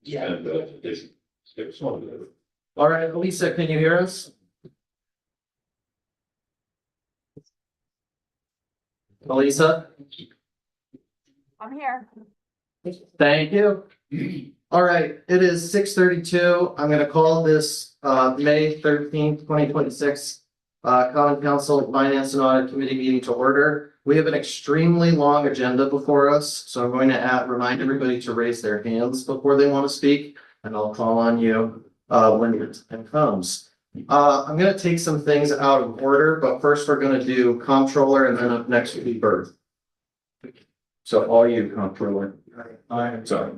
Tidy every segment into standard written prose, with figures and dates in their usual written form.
Yeah. And it's one of the. All right, Lisa, can you hear us? Elisa? I'm here. Thank you. All right, it is 6:32. I'm gonna call this May 13th, 2026 Common Council Finance and Audit Committee meeting to order. We have an extremely long agenda before us, so I'm going to remind everybody to raise their hands before they want to speak, and I'll call on you when your time comes. I'm gonna take some things out of order, but first we're gonna do comptroller, and then up next will be Bert. So all you, comptroller. I'm sorry.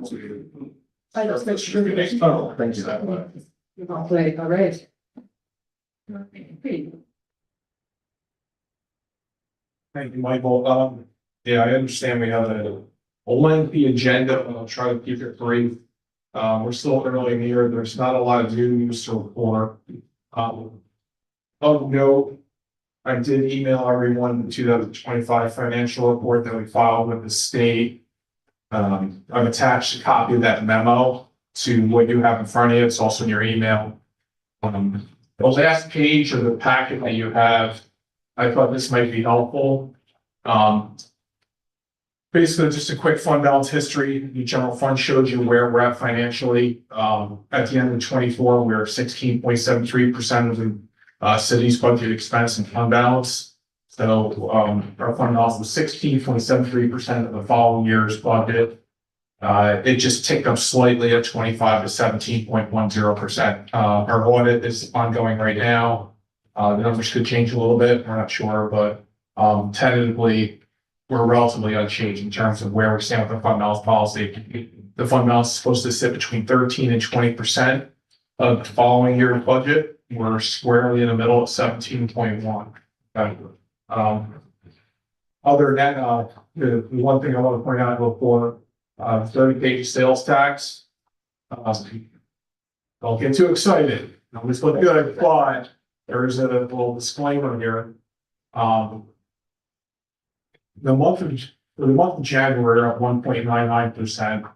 I just make sure you next time. Thank you. All right. Thank you, Michael. Yeah, I understand we have a lengthy agenda, and I'll try to keep it brief. We're still early in the year. There's not a lot of news to report. Of note, I did email everyone the 2025 financial report that we filed with the state. I've attached a copy of that memo to what you have in front of you. It's also in your email. The last page of the packet that you have, I thought this might be helpful. Basically, just a quick fund balance history. The general fund showed you where we're at financially. At the end of 24, we we're 16.73% of the city's budget expense and fund balance. So our fund balance was 16.73% of the following year's budget. It just ticked up slightly at 25 to 17.10%. Our audit is ongoing right now. The numbers could change a little bit. We're not sure, but tentatively, we're relatively unchanged in terms of where we stand with the fund balance policy. The fund balance is supposed to sit between 13 and 20% of the following year's budget. We're squarely in the middle at 17.1. Other than that, the one thing I want to point out before 30-page sales tax. Don't get too excited. Numbers look good, but there is a little disclaimer here. For the month of January, we're up 1.99%.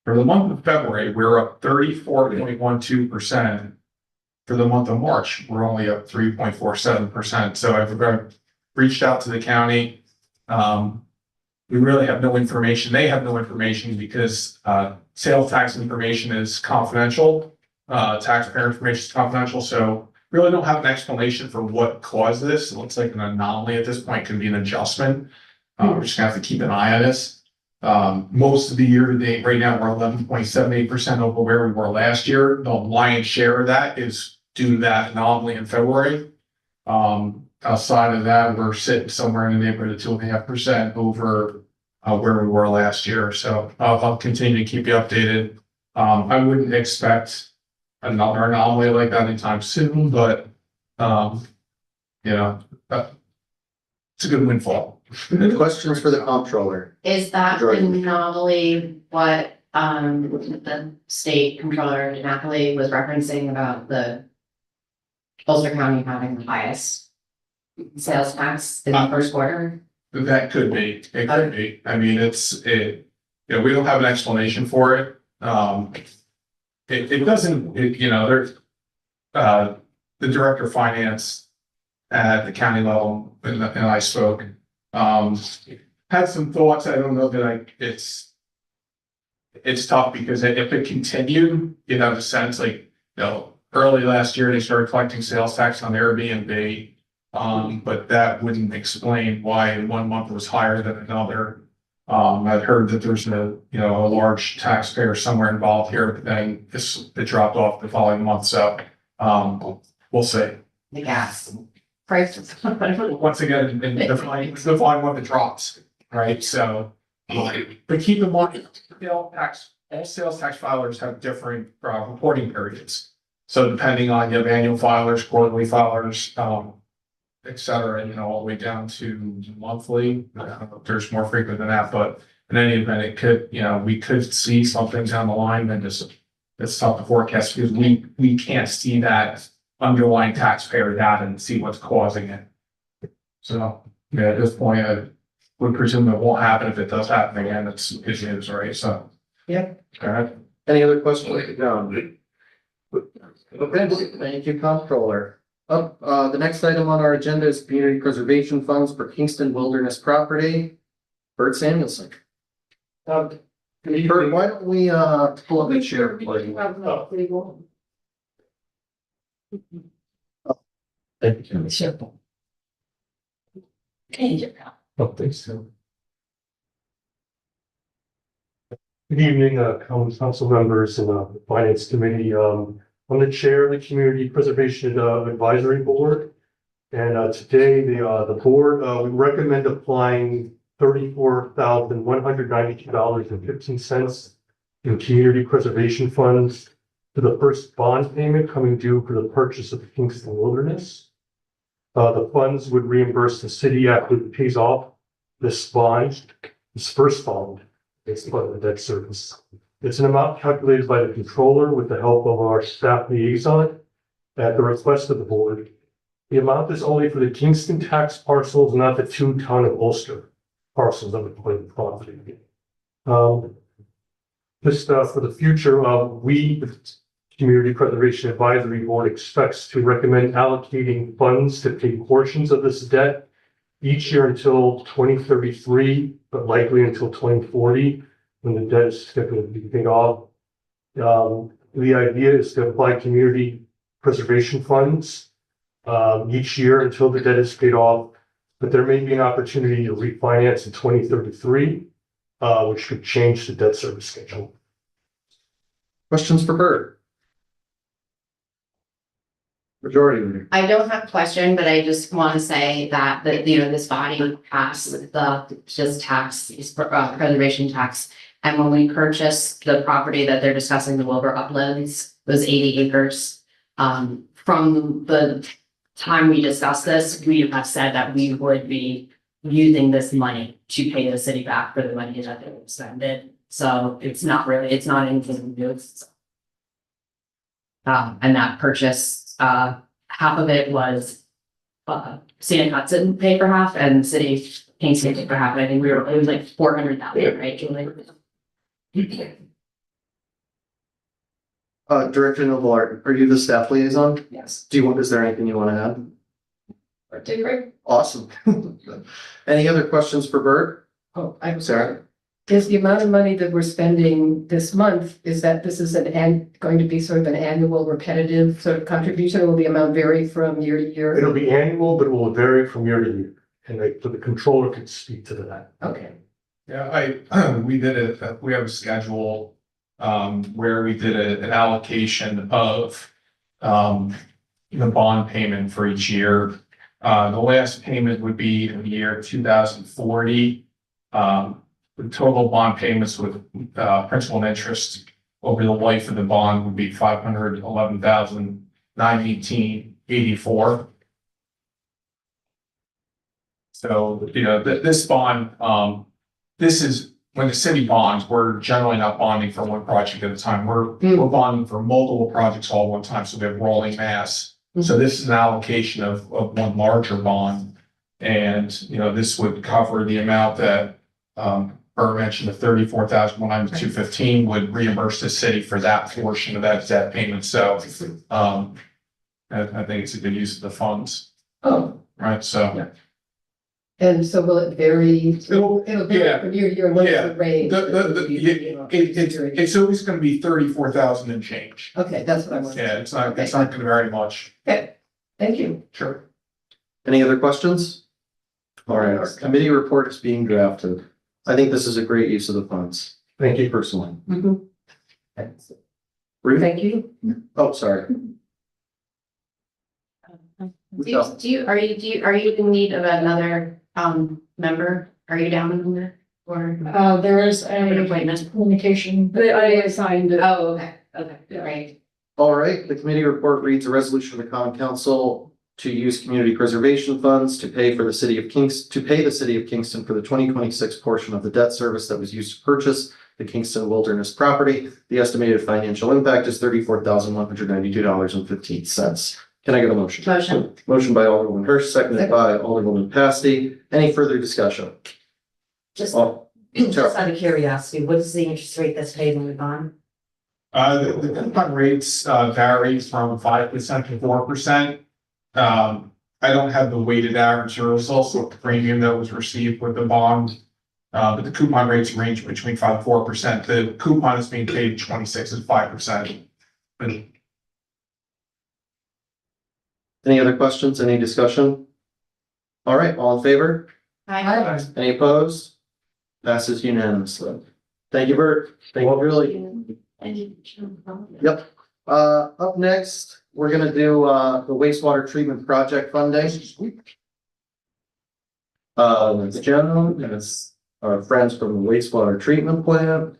For the month of February, we're up 34.12%. For the month of March, we're only up 3.47%. So I've reached out to the county. We really have no information. They have no information because sales tax information is confidential. Taxpayer information is confidential. So really don't have an explanation for what caused this. It looks like an anomaly at this point, could be an adjustment. We're just gonna have to keep an eye on this. Most of the year to date, right now, we're 11.78% over where we were last year. The lion's share of that is due to that anomaly in February. Outside of that, we're sitting somewhere in the neighborhood of 2.5% over where we were last year. So I'll continue to keep you updated. I wouldn't expect another anomaly like that anytime soon, but it's a good windfall. Questions for the comptroller? Is that Jordan. anomaly what the state controller Napoli was referencing about the Ulster County having the highest sales tax in the first quarter? That could be, it could be. I mean, we don't have an explanation for it. It doesn't, there's the director of finance at the county level, and I spoke, had some thoughts. I don't know that it's tough because if it continued, you'd have a sense like, early last year, they started collecting sales tax on Airbnb. But that wouldn't explain why one month was higher than another. I've heard that there's a large taxpayer somewhere involved here, but then it dropped off the following month. So, we'll see. The gas prices. Once again, define what the drops, right? So, but keep in mind, all sales tax filers have different reporting periods. So depending on, you have annual filers, quarterly filers, et cetera, all the way down to monthly. There's more frequent than that, but in any event, it could, we could see something down the line that it's tough to forecast because we can't see that underlying taxpayer data and see what's causing it. So, at this point, I would presume it won't happen. If it does happen again, it's news, right? So, Yeah. all right. Any other questions, John? Okay, thank you, Comptroller. The next item on our agenda is community preservation funds for Kingston Wilderness Property. Bert Samuelson. Bert, why don't we, pull up the chair, please? Thank you. Don't think so. Good evening, council members and finance committee. I'm the chair of the Community Preservation Advisory Board. And today the board we recommend applying $34,192.15 in community preservation funds to the first bond payment coming due for the purchase of the Kingston Wilderness. The funds would reimburse the city after it pays off this bond, this first bond. It's part of the debt service. It's an amount calculated by the controller with the help of our staff liaison at the request of the board. The amount is only for the Kingston tax parcels, not the two town of Ulster parcels that would play the property. Just for the future, we, the Community Preservation Advisory Board, expects to recommend allocating funds to pay portions of this debt each year until 2033, but likely until 2040, when the debt is scheduled to be paid off. The idea is to apply community preservation funds each year until the debt is paid off, but there may be an opportunity to refinance in 2033, which could change the debt service schedule. Questions for Bert? Majority Leader. I don't have a question, but I just want to say that, this body passed the just tax, preservation tax. And when we purchased the property that they're discussing, the Wilbur Uplands, those 80 acres, from the time we discussed this, we have said that we would be using this money to pay the city back for the money that they expended. So it's not anything new. And that purchase, half of it was Santa Hudson paid for half and the city Kingston paid for half. I think it was like 400,000, right, Julie? Director Noble, are you the staff liaison? Yes. Is there anything you want to add? Great. Awesome. Any other questions for Bert? Oh, I'm Sarah? Is the amount of money that we're spending this month, is that this is going to be sort of an annual repetitive sort of contribution, or will the amount vary from year to year? It'll be annual, but it will vary from year to year. And so the controller could speak to that. Okay. Yeah, we did it, we have a schedule, where we did an allocation of, the bond payment for each year. The last payment would be in the year 2040. The total bond payments with, principal and interest over the life of the bond would be $511,918.84. So, this bond, this is when the city bonds, we're generally not bonding for one project at a time. We're bonding for multiple projects all at one time. So we have rolling mass. So this is an allocation of one larger bond. And, this would cover the amount that, Bert mentioned, the $34,192.15 would reimburse the city for that portion of that debt payment. So, I think it's a good use of the funds, Oh, right? So. Yeah. And so will it vary? It'll vary yeah. from year to year. What is the range? It's always gonna be 34,000 and change. Okay, that's what I wanted. Yeah, it's not gonna vary much. Okay, thank you. Sure. Any other questions? All right, our committee report is being drafted. I think this is a great use of the funds. Thank you personally. Mhm. Ruth? Thank you. Oh, sorry. Are you in need of another, member? Are you down in there? Or? There is An appointment. communication. I assigned it. Oh, okay, Yeah. great. All right, the committee report reads a resolution of the common council to use community preservation funds to pay the city of Kingston for the 2026 portion of the debt service that was used to purchase the Kingston Wilderness property. The estimated financial impact is $34,192.15. Can I get a motion? Motion. Motion by Alderwoman Hirsch, seconded by Alderwoman Pasty. Any further discussion? Just Oh, out of curiosity, what is the interest rate that's paid on the bond? The coupon rates vary from 5% to 4%. I don't have the weighted average. There was also a premium that was received with the bond. But the coupon rates range between 5% and 4%. The coupon is being paid 26 and 5%. Any other questions, any discussion? All right, all in favor? Aye. Any opposed? Passes unanimously. Thank you, Bert. Thank you, Julie. Yep. Up next, we're gonna do, the wastewater treatment project funding. John, and it's our friends from the wastewater treatment plant.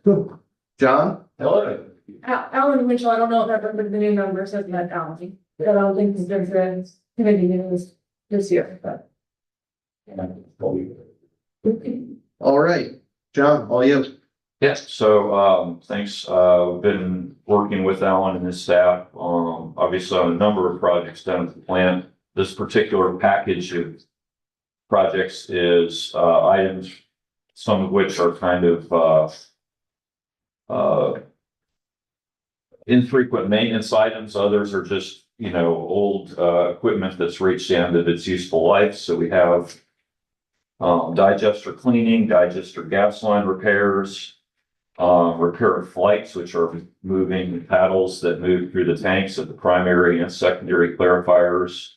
John? Hello. Alan Mitchell, I don't know if I remember the new numbers of that Alan, but I don't think there's a committee news this year, but. All right, John, all you. Yes, so, thanks. We've been working with Alan and his staff, obviously on a number of projects down at the plant. This particular package of projects is, items, some of which are kind of, infrequent maintenance items. Others are just, old, equipment that's reached the end of its useful life. So we have, digester cleaning, digester gas line repairs, repair of flights, which are moving paddles that move through the tanks of the primary and secondary clarifiers,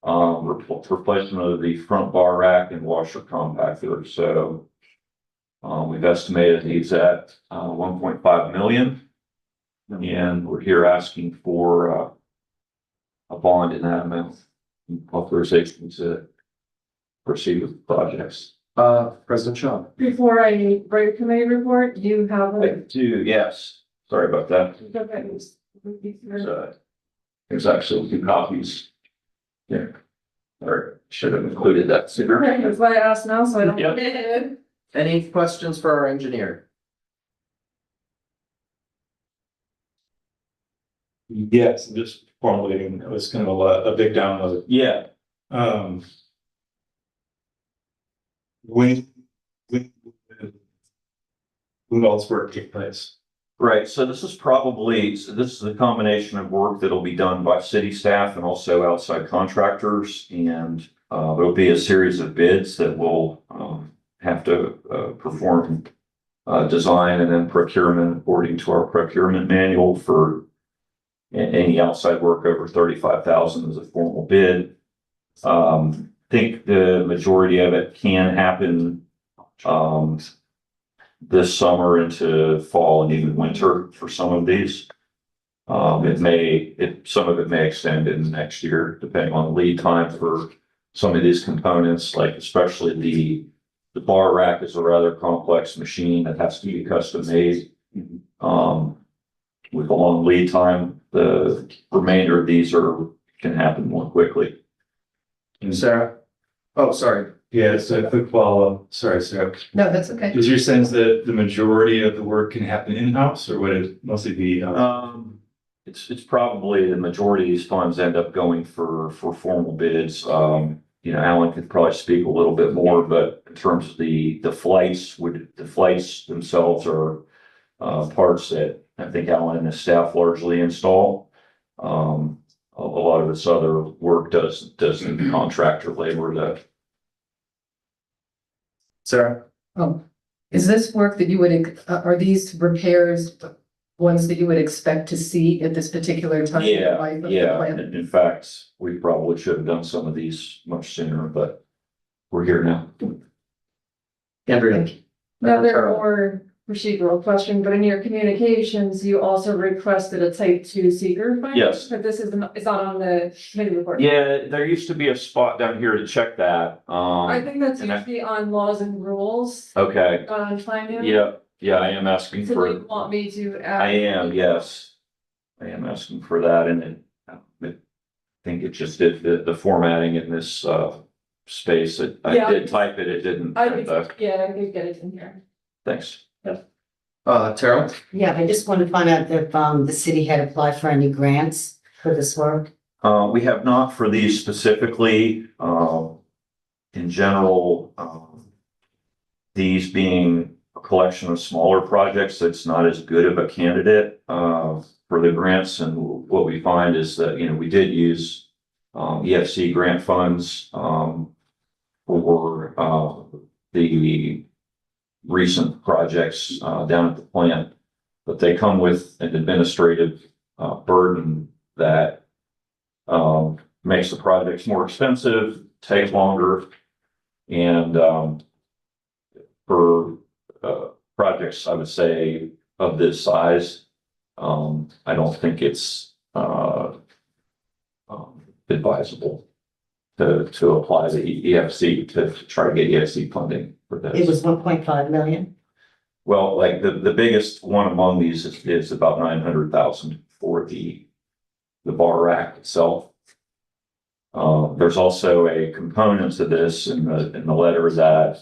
replacement of the front bar rack and washer compactor. So we've estimated these at 1.5 million, and we're here asking for a bond in that amount, authorization to proceed with projects. President Shaw. Before I write a committee report, you have I a. do, yes. Sorry about that. There's actually 2 copies. Yeah. Or should have included that sooner. That's why I asked now, so I don't. Yep. Any questions for our engineer? Yes, I'm just formulating, it was kind of a big download. Yeah, When will all this work take place? right. So this is a combination of work that'll be done by city staff and also outside contractors. And there'll be a series of bids that will have to perform design and then procurement according to our procurement manual. For any outside work over 35,000 is a formal bid. Think the majority of it can happen this summer into fall and even winter for some of these. Some of it may extend in next year, depending on the lead time for some of these components, like especially the bar rack is a rather complex machine that has to be custom made. With a long lead time, the remainder of these can happen more quickly. Sarah? Oh, sorry. Yeah, so a quick follow-up. Sorry, Sarah. No, that's okay. Is your sense that the majority of the work can happen in-house, or would it mostly be? It's probably the majority of these funds end up going for formal bids. Alan could probably speak a little bit more, but in terms of the flights themselves are parts that I think Alan and his staff largely install. A lot of this other work does the contractor labor that. Sarah? Is this work that you would, are these repairs ones that you would expect to see at this particular time? in the life of the Yeah. plant? In fact, we probably should have done some of these much sooner, but we're here now. Andrea? Another more procedural question, but in your communications, you also requested a type 2 seeker. finding, Yes. But this is not on the committee report. Yeah, there used to be a spot down here to check that. I think that's and I- usually on laws and rules, Okay, on finance. yeah, I am asking So for. you want me to add? I am, yes. I am asking for that, and I think it just did the formatting in this space. I Yeah. did type it, it didn't. I could get it in here. Thanks. Tara? Yeah, I just wanted to find out if the city had applied for any grants for this work. We have not for these specifically. In general, these being collection of smaller projects that's not as good of a candidate, for the grants. And what we find is that, we did use, EFC grant funds, for, the recent projects, down at the plant. But they come with an administrative, burden that, makes the projects more expensive, take longer. And, for, projects, I would say, of this size, I don't think it's, advisable to apply the EFC to try to get EFC funding for this. It was 1.5 million. Well, like the biggest one among these is about 900,000 for the bar rack itself. There's also a component to this in the letter that,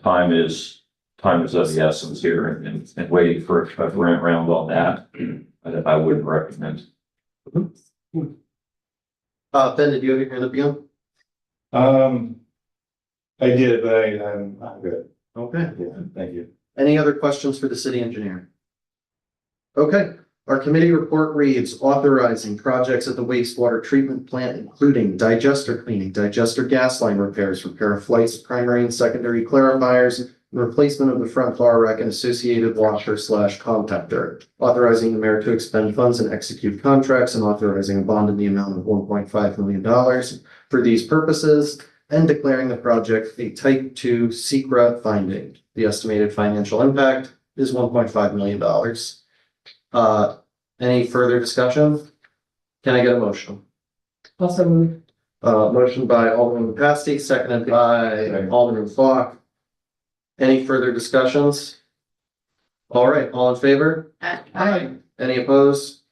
time is of the essence here, and waiting for a grant round on that, I wouldn't recommend. Ben, did you have your hand up again? I did, but I'm good. Okay. Yeah, thank you. Any other questions for the city engineer? Okay, our committee report reads authorizing projects at the wastewater treatment plant, including digester cleaning, digester gas line repairs, repair of flights, primary and secondary clarifiers, and replacement of the front bar rack and associated washer / compactor. Authorizing the mayor to expend funds and execute contracts, and authorizing a bond in the amount of $1.5 million for these purposes, and declaring the project a type 2 secret finding. The estimated financial impact is $1.5 million. Any further discussion? Can I get a motion? Also move. Motion by Alderman Pasty, seconded by Alderman Falk. Any further discussions? All right, all in favor? Aye. Any opposed?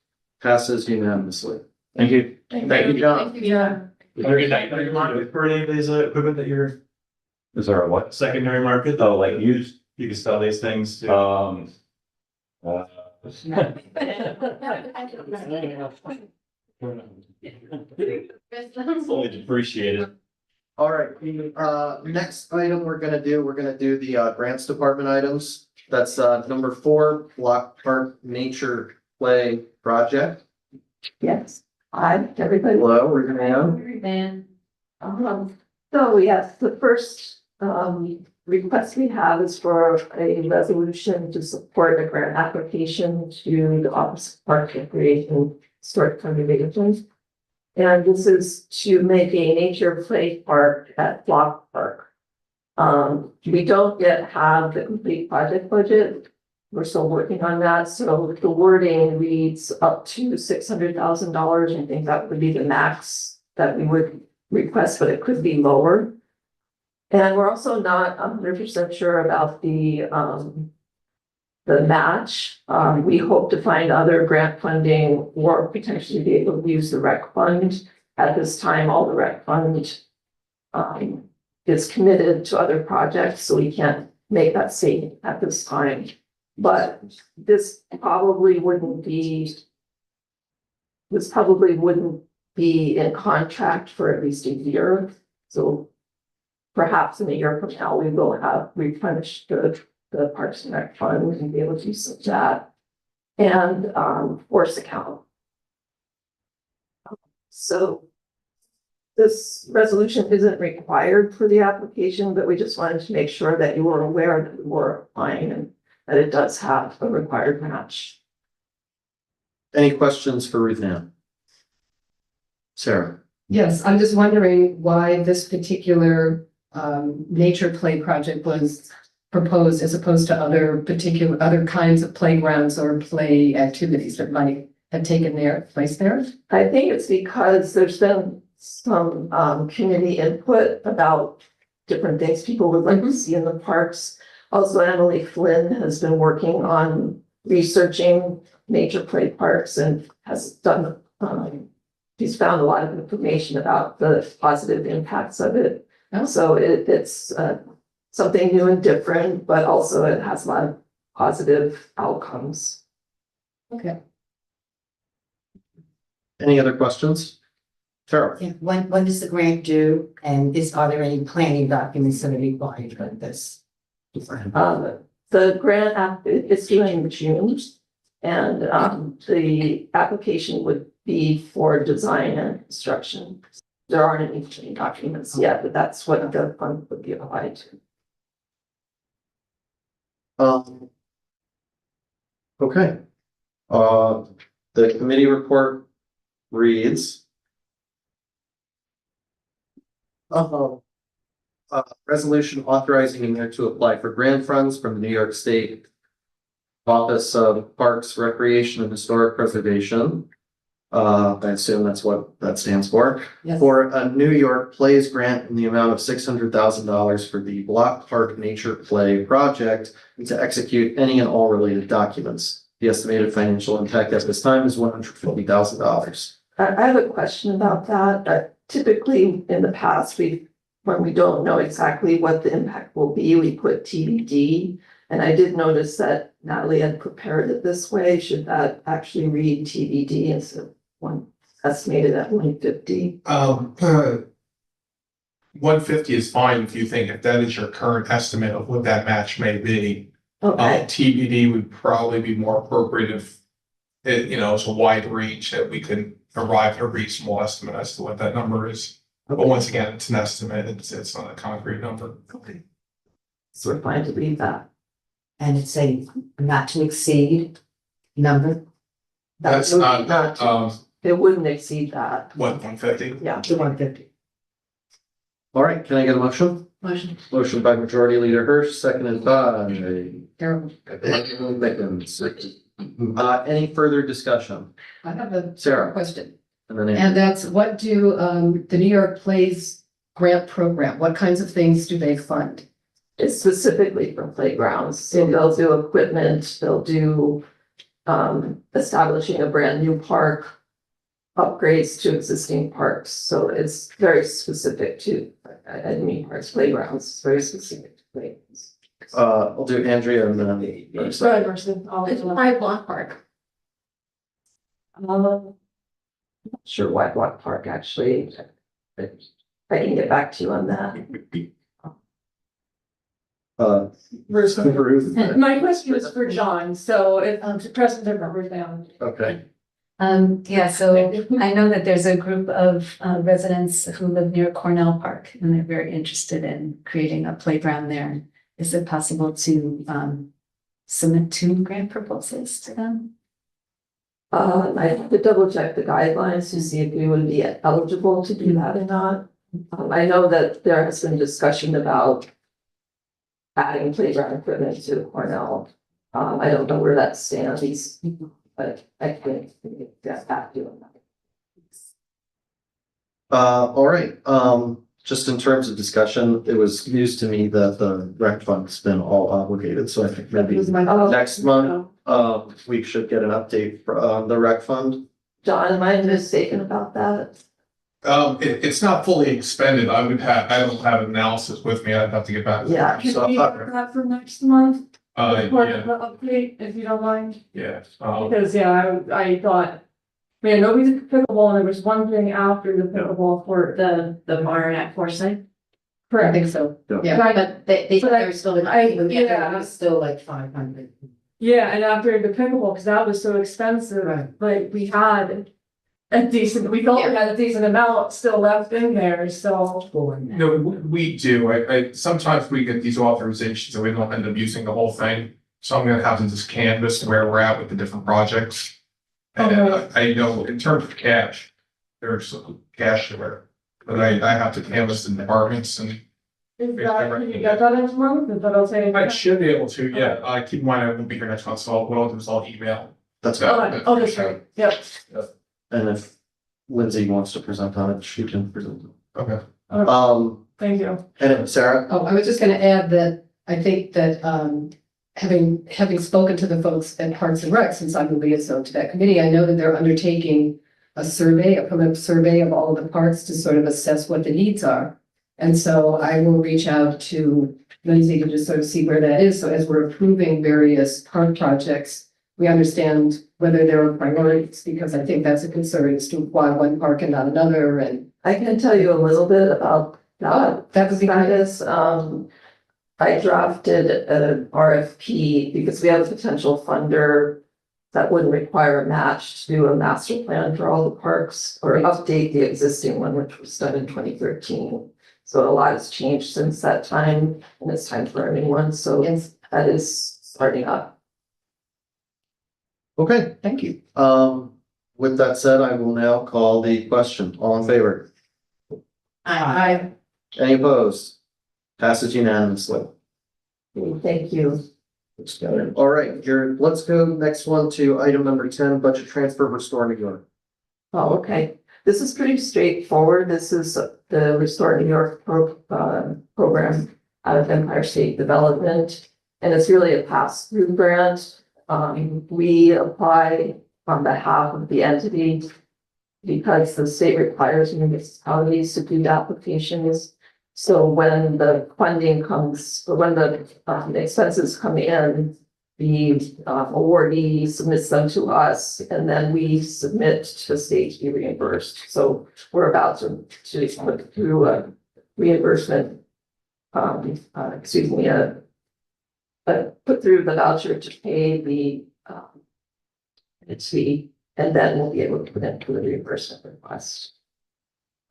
Passes unanimously. Thank you. Thank you, John. Thank you, John. Secondary market for any of these equipment that you're, Is there a what? secondary market? Oh, like used? You can sell these things to. Fully depreciated. All right, next item we're gonna do the grants department items. That's number 4, Block Park Nature Play Project. Yes, hi, everybody. Hello, we're gonna Van. So yes, the first, request we have is for a resolution to support a grant application to the Office of Park Recreation Historic Conservation. And this is to make a nature play park at Block Park. We don't yet have the complete project budget. We're still working on that, so the wording reads up to $600,000. I think that would be the max that we would request, but it could be lower. And we're also not 100% sure about the match. We hope to find other grant funding or potentially be able to use the rec fund. At this time, all the rec fund is committed to other projects, so we can't make that statement at this time. But this probably wouldn't be in contract for at least a year. So perhaps in a year from now, we will have replenished the Parks and Rec fund and be able to use some of that and force account. So this resolution isn't required for the application, but we just wanted to make sure that you were aware that we were applying and that it does have a required match. Any questions for Ruth Ann? Sarah? Yes, I'm just wondering why this particular nature play project was proposed as opposed to other kinds of playgrounds or play activities that might have taken their place there. I think it's because there's been some community input about different things people would like to see in the parks. Also, Emily Flynn has been working on researching nature play parks and has done, she's found a lot of information about the positive impacts of it. Oh. So it's something new and different, but also it has a lot of positive outcomes. Okay. Any other questions? Sarah? Yeah, when does the grant due, and are there any planning documents that are required for this? The grant app is due in June. And, the application would be for design and construction. There aren't any planning documents yet, but that's what the fund would be applied to. Okay. The committee report reads. Resolution authorizing the mayor to apply for grant funds from the New York State Office of Parks, Recreation and Historic Preservation. I assume that's what that stands for. Yes. For a New York Plays grant in the amount of $600,000 for the Block Park Nature Play project and to execute any and all related documents. The estimated financial impact at this time is $150,000. I have a question about that. Typically, in the past, when we don't know exactly what the impact will be, we put TBD. And I did notice that Natalie had prepared it this way. Should that actually read TBD instead of one estimated at 150? 150 is fine if you think if that is your current estimate of what that match may be. Okay, TBD would probably be more appropriate if it, it's a wide range that we could arrive at a reasonable estimate as to what that number is. But once again, it's an estimate, it's not a concrete number. okay. So we're fine to leave that. And it's a not to exceed number? That's not, It wouldn't exceed that. what, 150? Yeah. To 150. All right, can I get a motion? Motion. Motion by Majority Leader Hirsch, seconded by Carol. Mickens. Any further discussion? I have a Sarah? question. And then And Andrew. that's what do the New York Plays grant program, what kinds of things do they fund? It's specifically for playgrounds, so they'll do equipment, they'll do establishing a brand new park, upgrades to existing parks, so it's very specific to, I didn't mean parks, playgrounds, it's very specific to playgrounds. I'll do Andrea and then. Go ahead, Mercy. It's my block park. I'm not sure why Block Park actually, but I can get back to you on that. Ruth. My question was for John, so if, to press the numbers down. Okay, Yeah, so I know that there's a group of residents who live near Cornell Park and they're very interested in creating a playground there. Is it possible to submit 2 grant proposals to them? I have to double check the guidelines to see if we would be eligible to do that or not. I know that there has been discussion about adding playground equipment to Cornell. I don't know where that stands, but I think get back to you on that. all right, just in terms of discussion, it was news to me that the rec fund's been all obligated, so I think maybe next month, we should get an update on the rec fund. John, am I mistaken about that? It's not fully expended. I don't have an analysis with me. I'd have to get back. Yeah. Can So, we have that for next month? Part of Yeah, the update, if you don't mind, yeah. because, yeah, I thought, man, nobody's at pickleball, and there was one thing after the pickleball court, The barn at Forsyth. I correct? think so. Yeah. Right. But they But said they were still. yeah. It was still like 500. Yeah, and after the pickleball, because that was so expensive, Right. like, we had we thought we had a decent amount still left in there, so. No, we do. I sometimes we get these authorizations and we don't end up using the whole thing. So I'm gonna have to just canvas where we're at with the different projects. And I know in terms of cash, there's some cash there, but I have to canvas the departments and Is that, can you get that next month? Is that okay? I should be able to, yeah. Keep in mind, I won't be here next month, so what I'll do is I'll email. That's Oh, good. oh, that's right, yep. And if Lindsay wants to present on it, she can present. Okay. Thank you. And Sarah? Oh, I was just gonna add that I think that having spoken to the folks at Parks and Rec, since I'm the liaison to that committee, I know that they're undertaking a survey, a preliminary survey of all of the parks to sort of assess what the needs are. And so I will reach out to Lindsay to just sort of see where that is. So as we're approving various park projects, we understand whether there are priorities, because I think that's a concern as to why one park and not another, and. I can tell you a little bit about that. That would be great. Status, I drafted an RFP because we have a potential funder that would require a match to do a master plan for all the parks or update the existing one, which was done in 2013. So a lot has changed since that time, and it's time for a new one. So that is starting up. Okay, thank you. With that said, I will now call the question. All in favor? I, Any opposed? Passes unanimously. Thank you. All right, Jared, let's go next one to item number 10, budget transfer Restore New York. Oh, okay. This is pretty straightforward. This is the Restore New York program out of Empire State Development. And it's really a pass-through grant. We apply on behalf of the entity because the state requires municipalities to do the applications. So when the funding comes, or when the expenses come in, the awardee submits them to us, and then we submit to the state to be reimbursed. So we're about to put through a reimbursement, put through the voucher to pay the fee, and then we'll be able to put into the reimbursement request.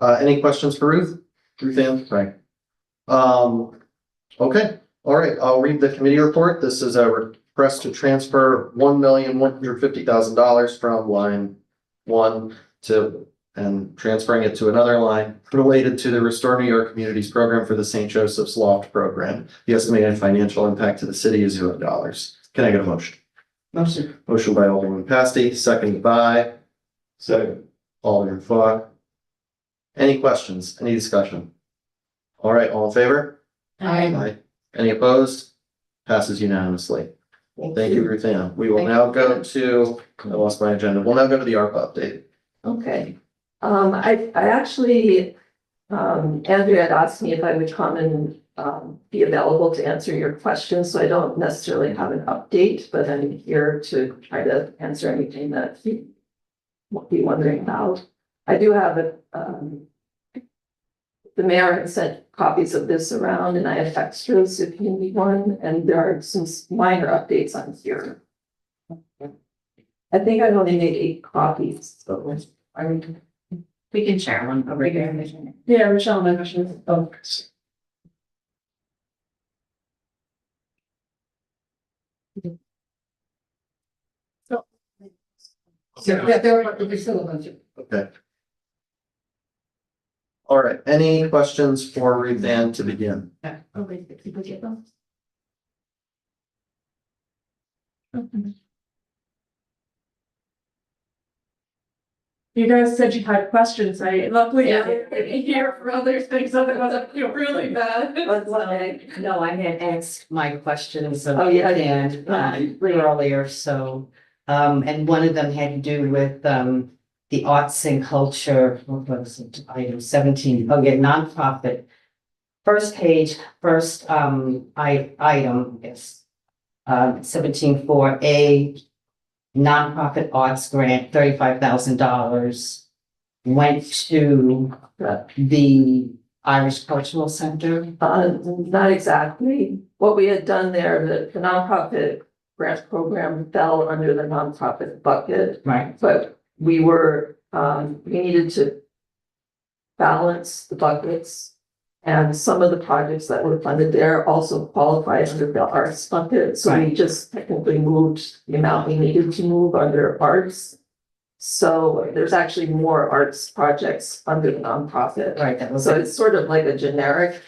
Any questions for Ruth? Ruth Ann, right. Okay, all right, I'll read the committee report. This is a request to transfer $1,150,000 from line 1 to, and transferring it to another line related to the Restore New York Communities Program for the St. Joseph's Loft Program. The estimated financial impact to the city is $0. Can I get a motion? Motion. Motion by Alderman Pasty, seconded by Alderman Fogg. Any questions? Any discussion? All right, all in favor? Aye. Any opposed? Passes unanimously. Thank you, Ruth Ann. We will now go to, I lost my agenda. We'll now go to the ARPA update. Okay. I actually, Andrea had asked me if I would come and be available to answer your questions, so I don't necessarily have an update, but I'm here to try to answer anything that you might be wondering about. I do have the mayor had sent copies of this around, and I have extras if you need one, and there are some minor updates on here. I think I only made 8 copies, so We can share one over here. Yeah, Michelle, my question is, oh. yeah, there's still a bunch of. Okay. All right, any questions for Ruth Ann to begin? Oh, wait, did people get them? You guys said you had questions, luckily, Yeah. here for other things, otherwise I feel really bad. No, I had asked my questions of Oh, yeah. Dan earlier, so, and one of them had to do with, the arts and culture, what was it, item 17, oh yeah, nonprofit. First page, first, item is, 17.4A, nonprofit arts grant, $35,000 went to the Irish Cultural Center. not exactly. What we had done there, the nonprofit grant program fell under the nonprofit bucket, Right. but we were, we needed to balance the buckets. And some of the projects that were funded there also qualify under the arts bucket, so we just technically moved the amount we needed to move under arts. So there's actually more arts projects under the nonprofit. Right, that was So it. it's sort of like a generic,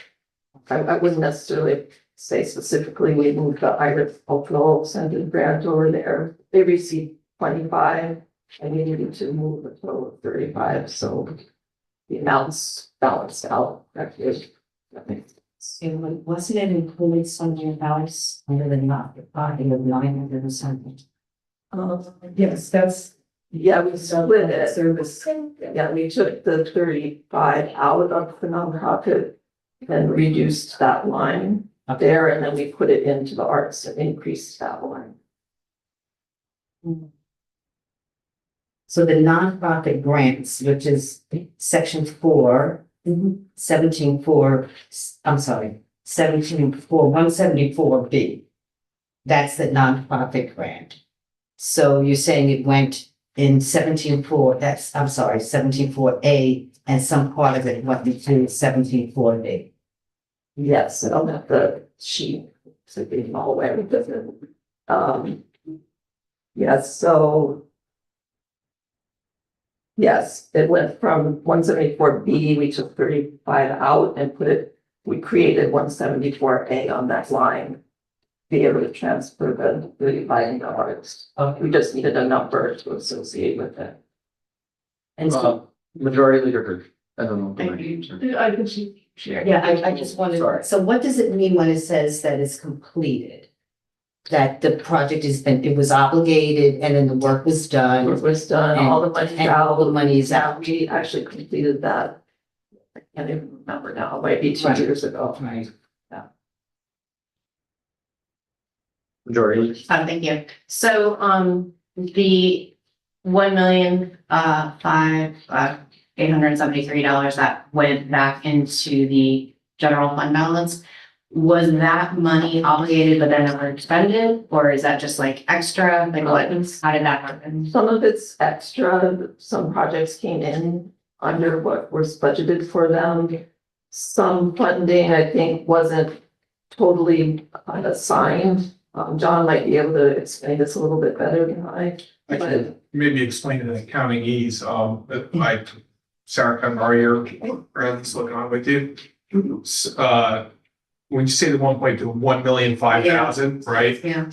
I wouldn't necessarily say specifically we moved the Irish Cultural Center grant over there. They received 25 and we needed to move a total of 35, so the amounts balanced out. That makes sense. Wasn't it included somewhere else under the not-for-profit of 900 or something? Yes, that's. Yeah, we split it. Service. Yeah, we took the 35 out of the nonprofit and reduced that line there, and then we put it into the arts and increased that line. So the nonprofit grants, which is section 4, 17.4, I'm sorry, 17.4, 174B. That's the nonprofit grant. So you're saying it went in 17.4, that's, I'm sorry, 17.4A, and some part of it went into 17.4B. Yes, I don't have the sheet, so being all aware of it. Yes, so. Yes, it went from 174B, we took 35 out and we created 174A on that line. Be able to transfer the 35 into ours. We just needed a number to associate with it. And so, Majority Leader, I don't know. I can share. yeah, I just Sorry. wondered, so what does it mean when it says that it's completed? That the project it was obligated and then the work was done? It was done, all the money And all the out. money is Yeah, out. we actually completed that. I can't even remember now, maybe 2 Right. years ago. Right. Majority. Thank you. So, the $1,005,873 that went back into the general fund balance, was that money obligated but then never expended, or is that just like extra? Like what, how did that happen? Some of it's extra, some projects came in under what was budgeted for them. Some funding, I think, wasn't totally assigned. John might be able to explain this a little bit better than I. I can maybe explain it in accounting ease, like Sarah Convario, Bradley's looking on with you. When you say the 1.1,005,000, right? Yeah.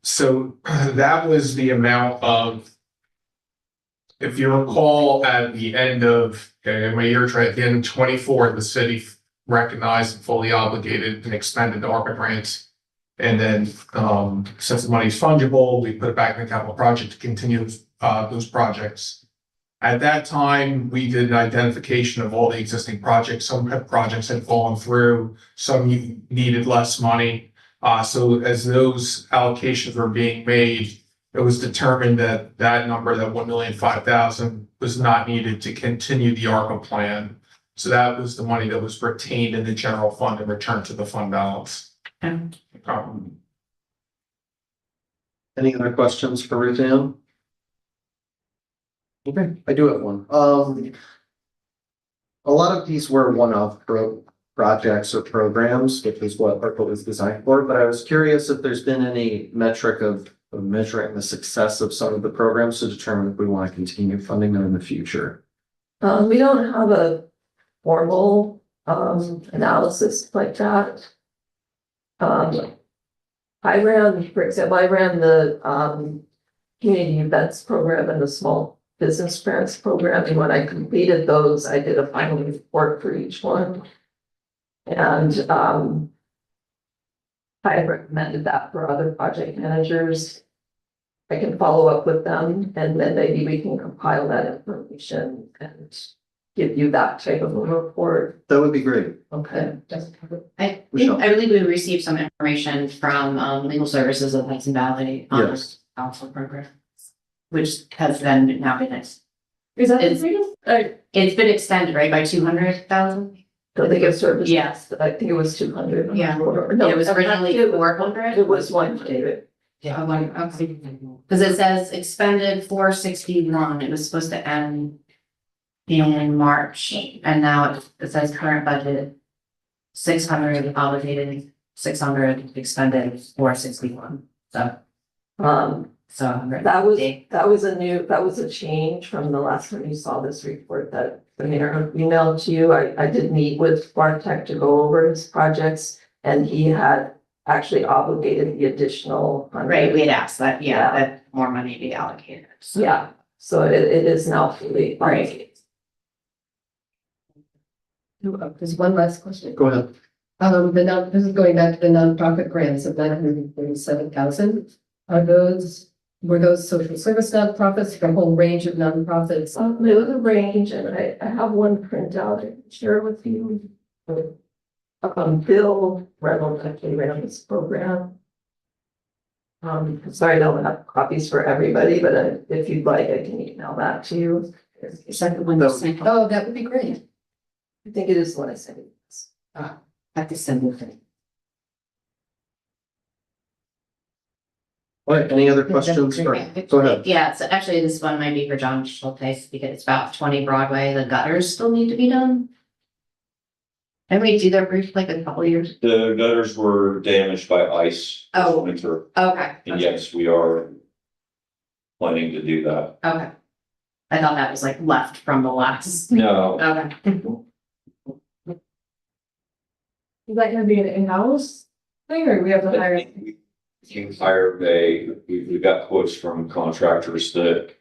So that was the amount of, if you recall, at the end of, my year, at the end of 24, the city recognized and fully obligated and expended the ARPA grants. And then, since the money's fungible, we put it back in the capital project to continue, those projects. At that time, we did an identification of all the existing projects. Some projects had fallen through, some needed less money. So as those allocations were being made, it was determined that that number, that 1,005,000, was not needed to continue the ARPA plan. So that was the money that was retained in the general fund and returned to the fund balance. Any other questions for Ruth Ann? Okay, I do have one. A lot of these were one-off projects or programs, which is what ARPA was designed for, but I was curious if there's been any metric of measuring the success of some of the programs to determine if we want to continue funding them in the future. We don't have a formal analysis like that. I ran the community events program and the small business grants program, and when I completed those, I did a final report for each one. And I have recommended that for other project managers. I can follow up with them, and then maybe we can compile that information and give you that type of a report. That would be great. Okay. I Michelle. believe we received some information from Legal Services of Hudson Valley on Yes. this council program, which has then now been, Is that It's- the freedom? it's been extended, right, by 200,000? The legal services. Yes. I think it was 200. Yeah. No, It was originally it 400? It was 100. Oh, okay. Because it says expended 461, it was supposed to end in March, and now it says current budget 600 obligated, 600 expended, 461, so. So. That was a change from the last time you saw this report that the mayor emailed to you. I did meet with Bartek to go over his projects, and he had actually obligated the additional 100. Right, we had asked that, Yeah. yeah, that more money be allocated. So. Yeah, so it is now fully. Right. There's one last question. Go ahead. This is going back to the nonprofit grants of 947,000. Were those social service nonprofits, the whole range of nonprofits? There was a range, and I have one printout I can share with you. Bill Reynolds actually ran this program. Sorry, I don't have copies for everybody, but if you'd like, I can email that to you. Is that the one you sent? Oh, that would be great. I think it is what I sent you. Have to send it. All right, any other Yeah, that'd be questions? for- Okay. Go ahead. Yeah, so actually this one might be for John Schultes because it's about 20 Broadway, the gutters still need to be done. And we do that brief like a couple years. The gutters were damaged by ice this Oh. winter, Okay. and yes, we are planning to do that. Okay. I thought that was like left from the last. No, Okay. Is that gonna be an in-house thing, or we have to hire? we hired we've got quotes from contractors but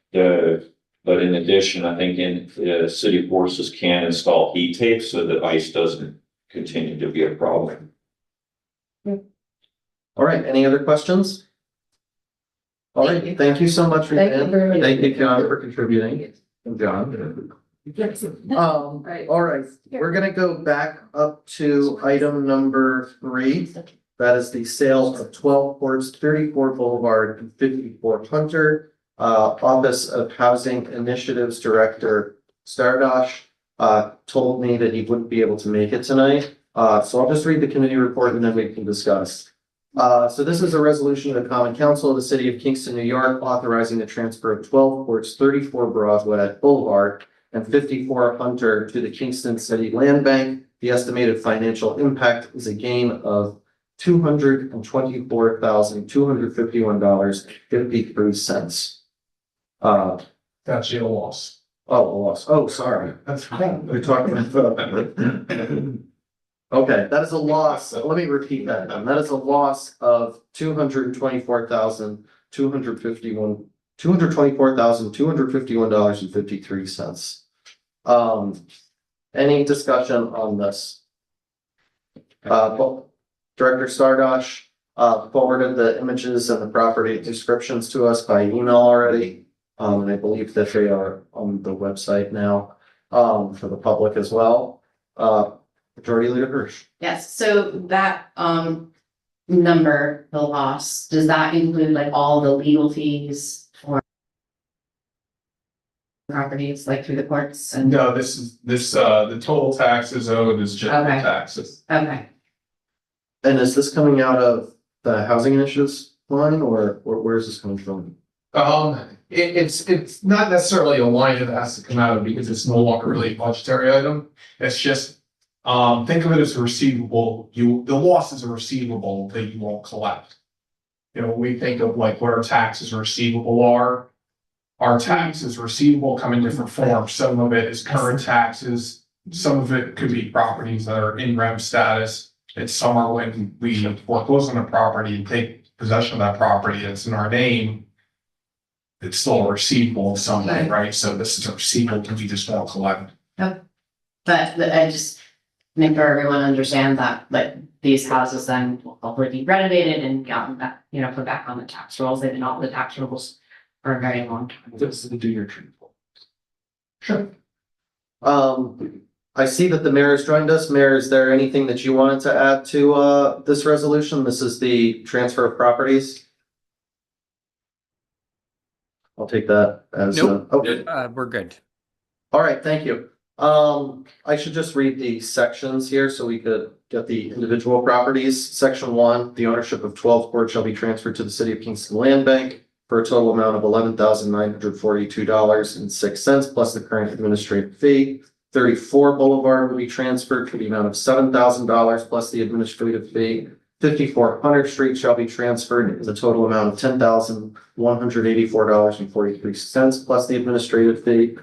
in addition, I think city forces can install heat tape so that ice doesn't continue to be a problem. All right, any other questions? All right, thank you so much, Thank you Ruthann. very much. Thank you, John, for contributing. And John. Right. All right, we're gonna go back up to item number 3. That is the sale of 12 Courts, 34 Boulevard, and 54 Hunter. Office of Housing Initiatives Director Stardosh told me that he wouldn't be able to make it tonight. So I'll just read the committee report and then we can discuss. So this is a resolution of the Common Council of the City of Kingston, New York, authorizing the transfer of 12 Courts, 34 Broadway Boulevard, and 54 Hunter to the Kingston City Land Bank. The estimated financial impact is a gain of $224,251.53. That's your loss. Sorry. That's fine. We talked about that. Okay, that is a loss. Let me repeat that then. That is a loss of $224,251.53. Any discussion on this? Director Stardosh forwarded the images and the property descriptions to us by email already. And I believe that they are on the website now for the public as well. Majority Leader Hirsch. Yes, so that number, the loss, does that include like all the legal fees for properties like through the courts and? No, the total taxes owed is just the Okay. taxes. Okay, And is this coming out of the housing initiatives line or where is this coming from? It's not necessarily a line that has to come out of because it's no longer really a budgetary item. It's just, think of it as a receivable. The loss is a receivable that you won't collect. You know, we think of like what our taxes receivable are. Our taxes receivable come in different forms. Some of it is current taxes. Some of it could be properties that are in rem status. It's somewhere when we foreclose on a property and take possession of that property that's in our name. It's still a receivable in some way, right? So this is a receivable that we just won't collect. but I just make sure everyone understands that, like, these houses then will hopefully be renovated and gotten back, you know, put back on the tax rolls. They've been off the tax rolls for a very long time. This is the do your truthful. Sure. I see that the mayor has joined us. Mayor, is there anything that you wanted to add to this resolution? This is the transfer of properties. I'll take that as. Okay. We're good. All right, thank you. I should just read the sections here so we could get the individual properties. Section 1, the ownership of 12 courts shall be transferred to the City of Kingston Land Bank for a total amount of $11,942.06 plus the current administrative fee. 34 Boulevard will be transferred for the amount of $7,000 plus the administrative fee. 54 Hunter Street shall be transferred as a total amount of $10,184.43 plus the administrative fee.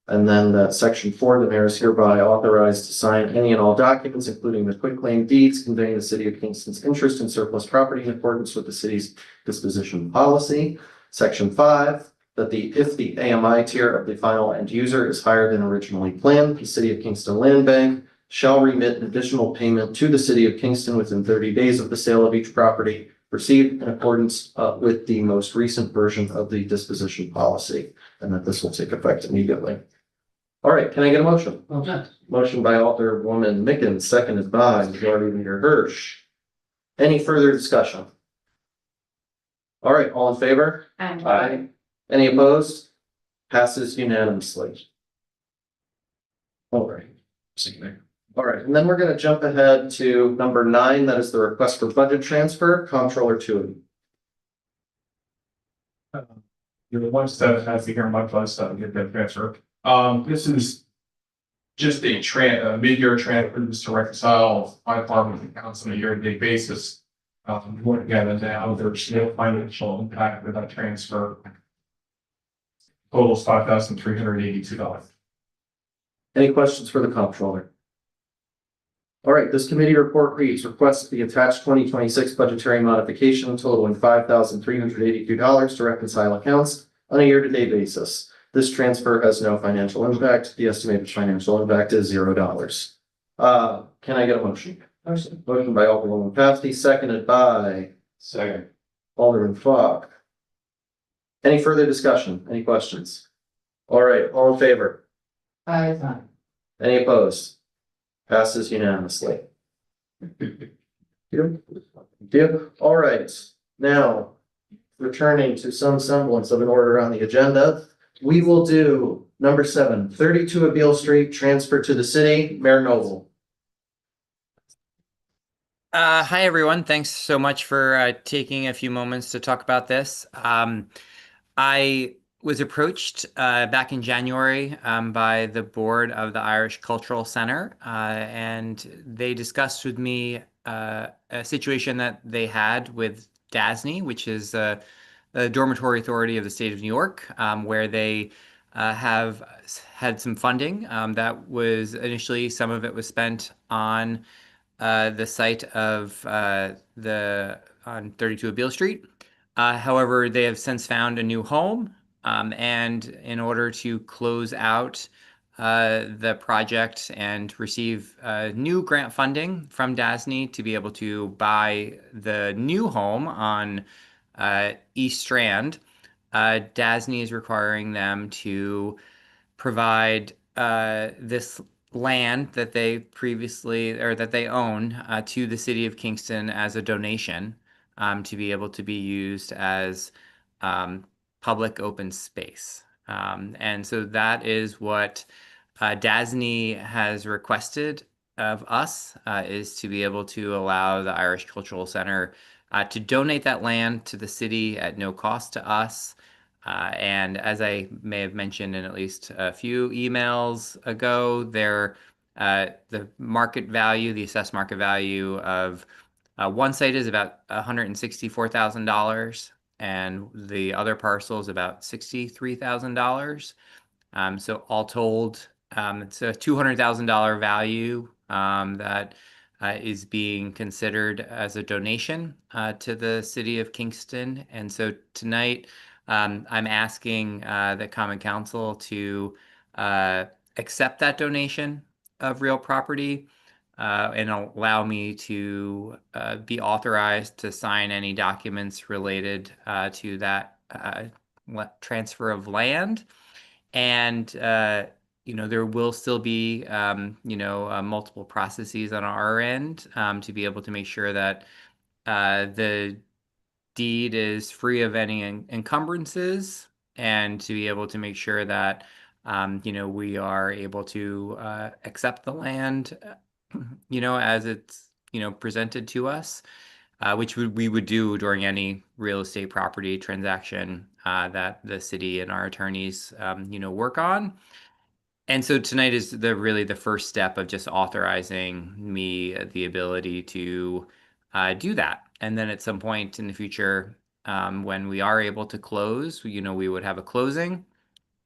And then section 4, the mayor is hereby authorized to sign any and all documents, including the quitclaim deeds conveying the City of Kingston's interest in surplus property in accordance with the city's disposition policy. Section 5, that if the AMI tier of the final end user is higher than originally planned, the City of Kingston Land Bank shall remit an additional payment to the City of Kingston within 30 days of the sale of each property received in accordance with the most recent version of the disposition policy, and that this will take effect immediately. All right, can I get a motion? Motion by Alderwoman Mickens, seconded by Majority Leader Hirsch. Any further discussion? All right, all in favor? And Any opposed? Passes unanimously. All right. All right, and then we're gonna jump ahead to number 9, that is the request for budget transfer, comptroller 2. You're the ones that have to hear my buzz to get that transfer. This is just a mid-year transfer just to reconcile my department accounts on a year-to-date basis. Together now, there's no financial impact of that transfer. Totals $5,382. Any questions for the comptroller? All right, this committee report reads, request the attached 2026 budgetary modification totaling $5,382 to reconcile accounts on a year-to-date basis. This transfer has no financial impact. The estimated financial impact is $0. Can I get a motion? Motion by Alderwoman Paskey, seconded by Second. Alderman Fogg. Any further discussion? Any questions? All right, all in favor? Aye. Any opposed? Passes unanimously. All right, now, returning to some semblance of an order on the agenda, we will do number 7, 32 Abeale Street, transfer to the city. Mayor Noble. Hi, everyone. Thanks so much for taking a few moments to talk about this. I was approached back in January by the board of the Irish Cultural Center, and they discussed with me a situation that they had with DASNY, which is the Dormitory Authority of the State of New York, where they have had some funding that was initially, some of it was spent on the site of on 32 Abeale Street. However, they have since found a new home, and in order to close out the project and receive new grant funding from DASNY to be able to buy the new home on East Strand, DASNY is requiring them to provide this land that they previously, or that they own, to the city of Kingston as a donation, to be able to be used as public open space. And so that is what DASNY has requested of us, is to be able to allow the Irish Cultural Center to donate that land to the city at no cost to us. And as I may have mentioned in at least a few emails ago, the market value, the assessed market value of one site is about $164,000, and the other parcel is about $63,000. So all told, it's a $200,000 value that is being considered as a donation to the city of Kingston. And so tonight, I'm asking the Common Council to accept that donation of real property and allow me to be authorized to sign any documents related to that transfer of land. And there will still be multiple processes on our end to be able to make sure that the deed is free of any encumbrances, and to be able to make sure that we are able to accept the land as it's presented to us, which we would do during any real estate property transaction that the city and our attorneys work on. And so tonight is really the first step of just authorizing me the ability to do that. And then at some point in the future, when we are able to close, we would have a closing,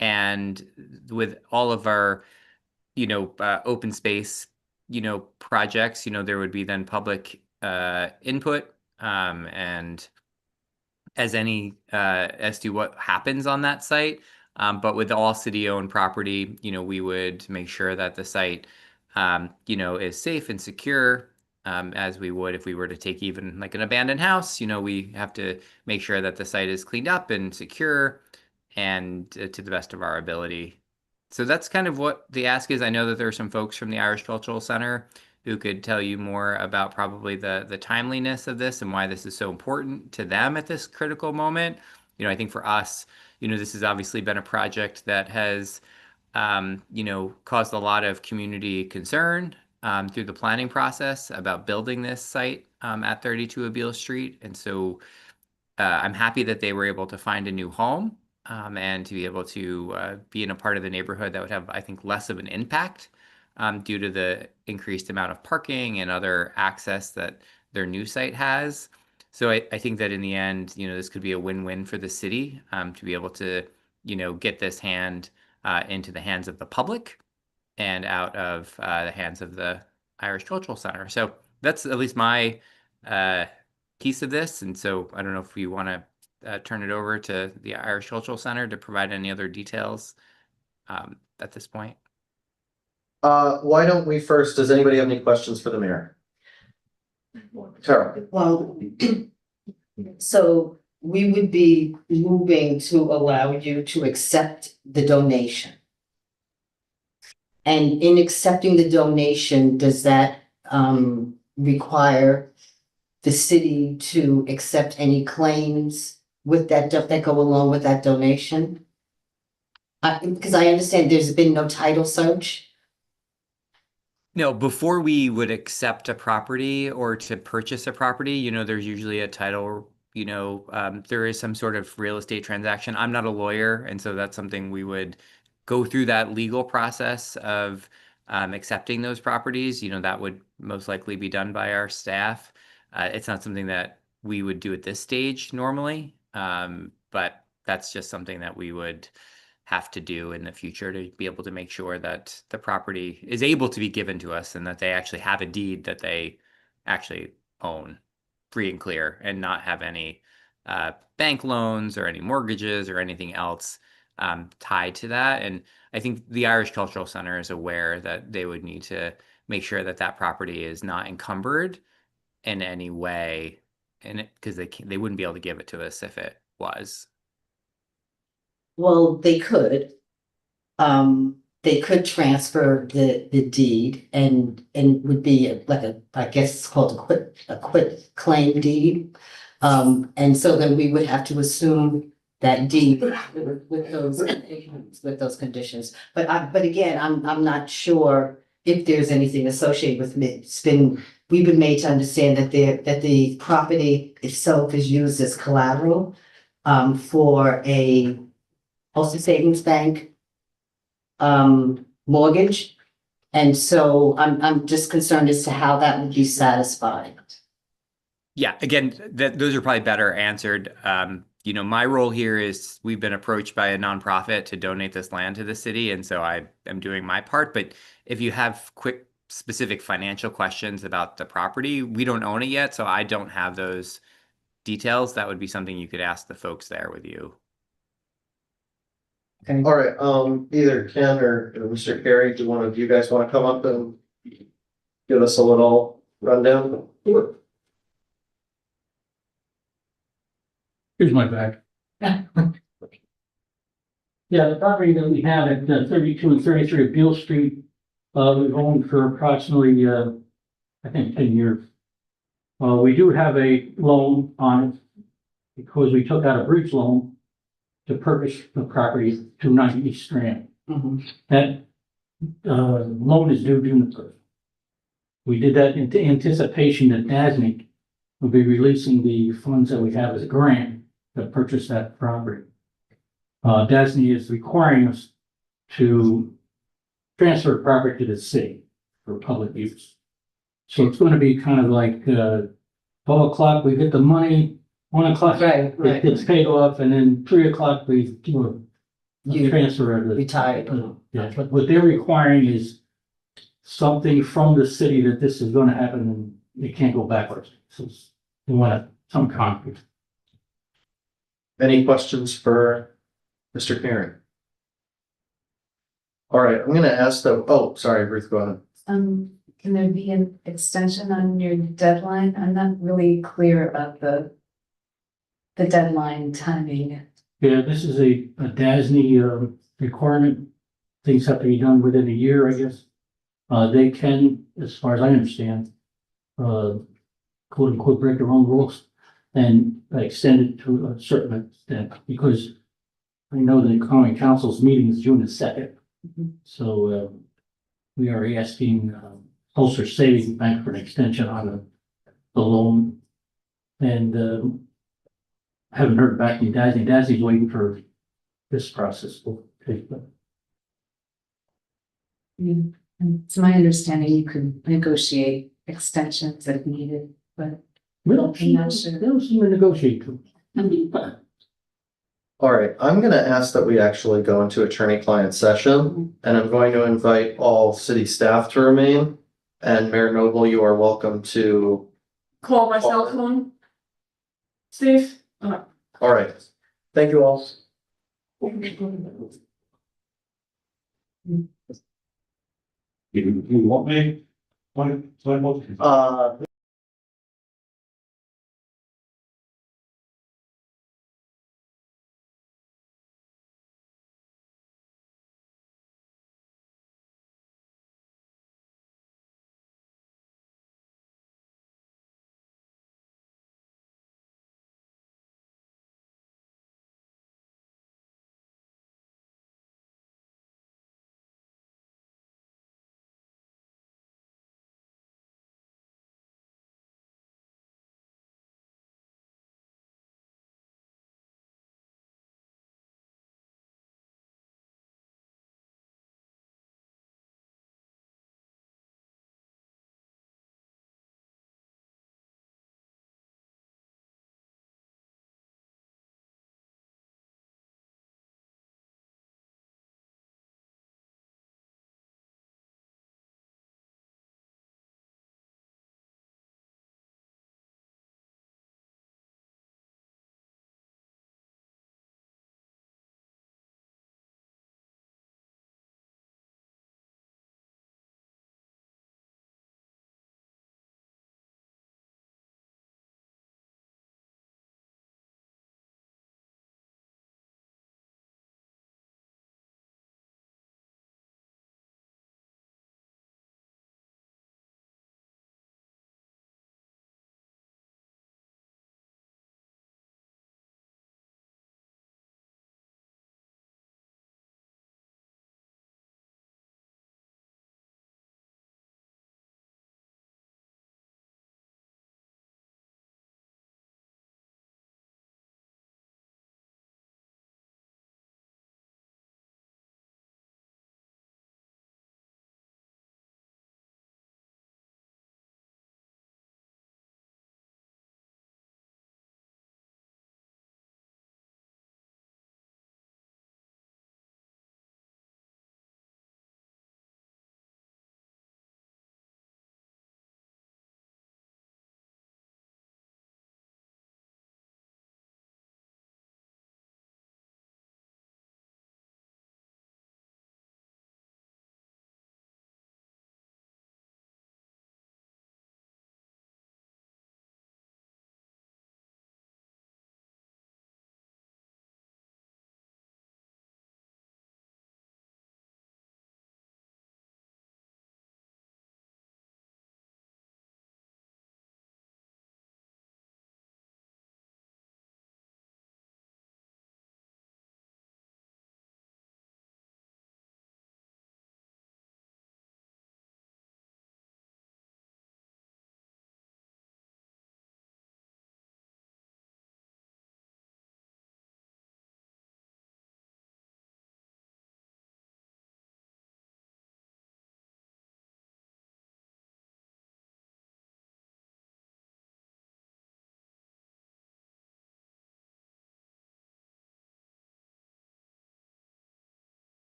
and with all of our open space projects, there would be then public input, and as to what happens on that site. But with all city-owned property, we would make sure that the site is safe and secure, as we would if we were to take even like an abandoned house. We have to make sure that the site is cleaned up and secure, and to the best of our ability. So that's kind of what the ask is. I know that there are some folks from the Irish Cultural Center who could tell you more about probably the timeliness of this and why this is so important to them at this critical moment. I think for us, this has obviously been a project that has, caused a lot of community concern through the planning process about building this site at 32 Abeele Street. And so I'm happy that they were able to find a new home and to be able to be in a part of the neighborhood that would have, I think, less of an impact due to the increased amount of parking and other access that their new site has. So I think that in the end, this could be a win-win for the city to be able to, get this into the hands of the public and out of the hands of the Irish Cultural Center. So that's at least my piece of this. And so I don't know if we want to turn it over to the Irish Cultural Center to provide any other details at this point. Why don't we first, does anybody have any questions for the mayor? Carol? Well, so we would be moving to allow you to accept the donation. And in accepting the donation, does that require the city to accept any claims with that go along with that donation? Because I understand there's been no title search. No, before we would accept a property or to purchase a property, there's usually a title, there is some sort of real estate transaction. I'm not a lawyer, and so that's something we would go through that legal process of accepting those properties. That would most likely be done by our staff. It's not something that we would do at this stage normally, but that's just something that we would have to do in the future to be able to make sure that the property is able to be given to us and that they actually have a deed that they actually own free and clear and not have any bank loans or any mortgages or anything else tied to that. And I think the Irish Cultural Center is aware that they would need to make sure that that property is not encumbered in any way, and because they wouldn't be able to give it to us if it was. Well, they could. They could transfer the deed and would be like I guess it's called a quit claim deed. And so then we would have to assume that deed with those conditions. But again, I'm not sure if there's anything associated with it. We've been made to understand that the property itself is used as collateral for a Ulster Savings Bank mortgage. And so I'm just concerned as to how that would be satisfied. Yeah, again, those are probably better answered. My role here is we've been approached by a nonprofit to donate this land to the city, and so I am doing my part. But if you have quick, specific financial questions about the property, we don't own it yet, so I don't have those details. That would be something you could ask the folks there with you. All right, either Ken or Mr. Carey, do you guys want to come up and give us a little rundown? Here's my bag. Yeah, the property that we have at 32 and 33 Beale Street, we've owned for approximately, I think 10 years. We do have a loan on it because we took out a bridge loan to purchase the property 290 East Strand. That loan is due June 1st. We did that in anticipation that DASNY will be releasing the funds that we have as a grant to purchase that property. DASNY is requiring us to transfer property to the city for public use. So it's going to be kind of like 12 o'clock, we get the money, 1 o'clock, Right. it's paid off, and then 3 o'clock, we do a transfer of the. Retired. Yeah, but what they're requiring is something from the city that this is going to happen and it can't go backwards. So they want some concrete. Any questions for Mr. Carey? All right, I'm gonna ask sorry, Ruth, go ahead. Can there be an extension on your deadline? I'm not really clear about the deadline timing. Yeah, this is a DASNY requirement. Things have to be done within a year, I guess. They can, as far as I understand, quote unquote, break their own rules and extend it to a certain extent, because I know the common council's meeting is June the 2nd. So, we are asking, Ulster Savings Bank for an extension on the loan. And, haven't heard back from Dazzy. Dazzy's waiting for this process to take place. And it's my understanding you could negotiate extensions if needed, but We don't, I'm not sure. they don't seem to negotiate too. All right, I'm gonna ask that we actually go into attorney-client session, and I'm going to invite all city staff to remain. And Mayor Noble, you are welcome to, Call my cell phone. Steve? all right, thank you all. You want me?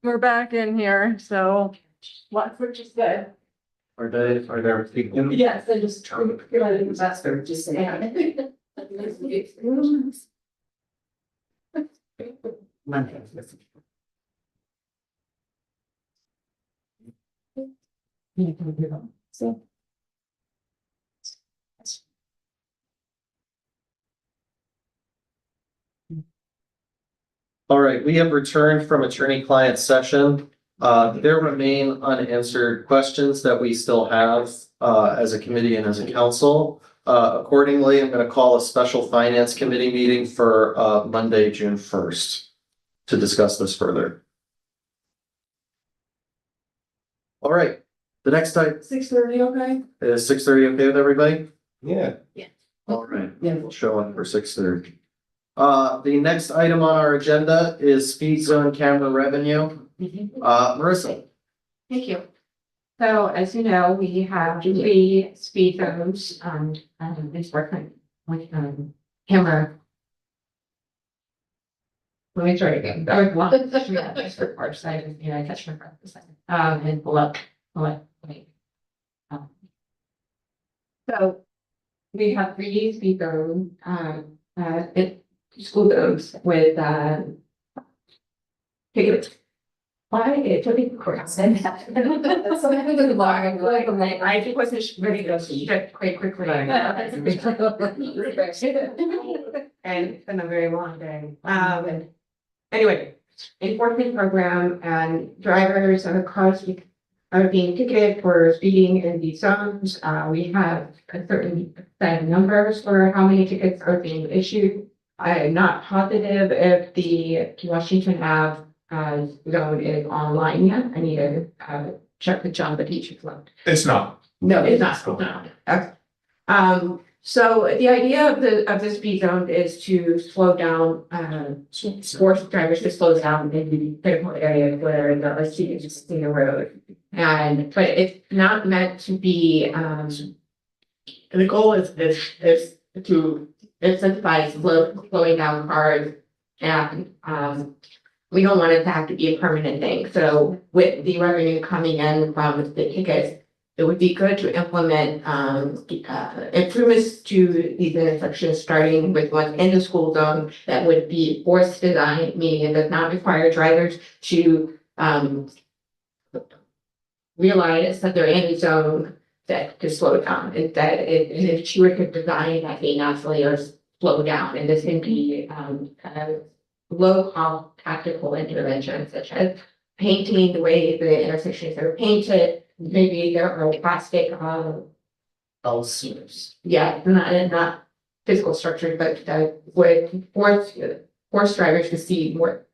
we're back in here, so. Which is good. Are there people? Yes, I just. Investor, just say. Monday. So. All right, we have returned from attorney-client session. There remain unanswered questions that we still have as a committee and as a council. Accordingly, I'm going to call a special finance committee meeting for Monday, June 1st to discuss this further. All right, the next item 6:30, okay? is 6:30 okay with everybody? Yeah. All right, we'll show up for 6:30. The next item on our agenda is speed zone camera revenue. Marissa. Thank you. So as you know, we have 3 speed zones, it's working with, camera. Let me try again. That was one. Yeah, that's for parts. I just, I catch my breath a second. And pull up, wait. So we have 3 speed zones, in school zones with, tickets. Why it took me course and I just wasn't ready to ship quite quickly. And it's been a very long day. Anyway, enforcement program and drivers and cars are being ticketed for speeding in these zones. We have a certain set of numbers for how many tickets are being issued. I am not positive if the Washington Ave zone is online yet. I need to check with John, but he should float. It's not. No, it's not. No. Okay. So the idea of the speed zone is to slow down, force drivers to slow down in the critical areas where the speed is just in the road. But it's not meant to be, the goal is to incentivize slowing down cars and, we don't want it to have to be a permanent thing. So with the revenue coming in from the tickets, it would be good to implement improvements to these intersections, starting with one in the school zone that would be forced design, meaning it does not require drivers to realize that they're in a zone that to slow down. If you were to design that they naturally or slow down, and this can be low cost tactical interventions such as painting the way the intersections are painted. Maybe there are plastic yeah, not physical structures, but would force drivers to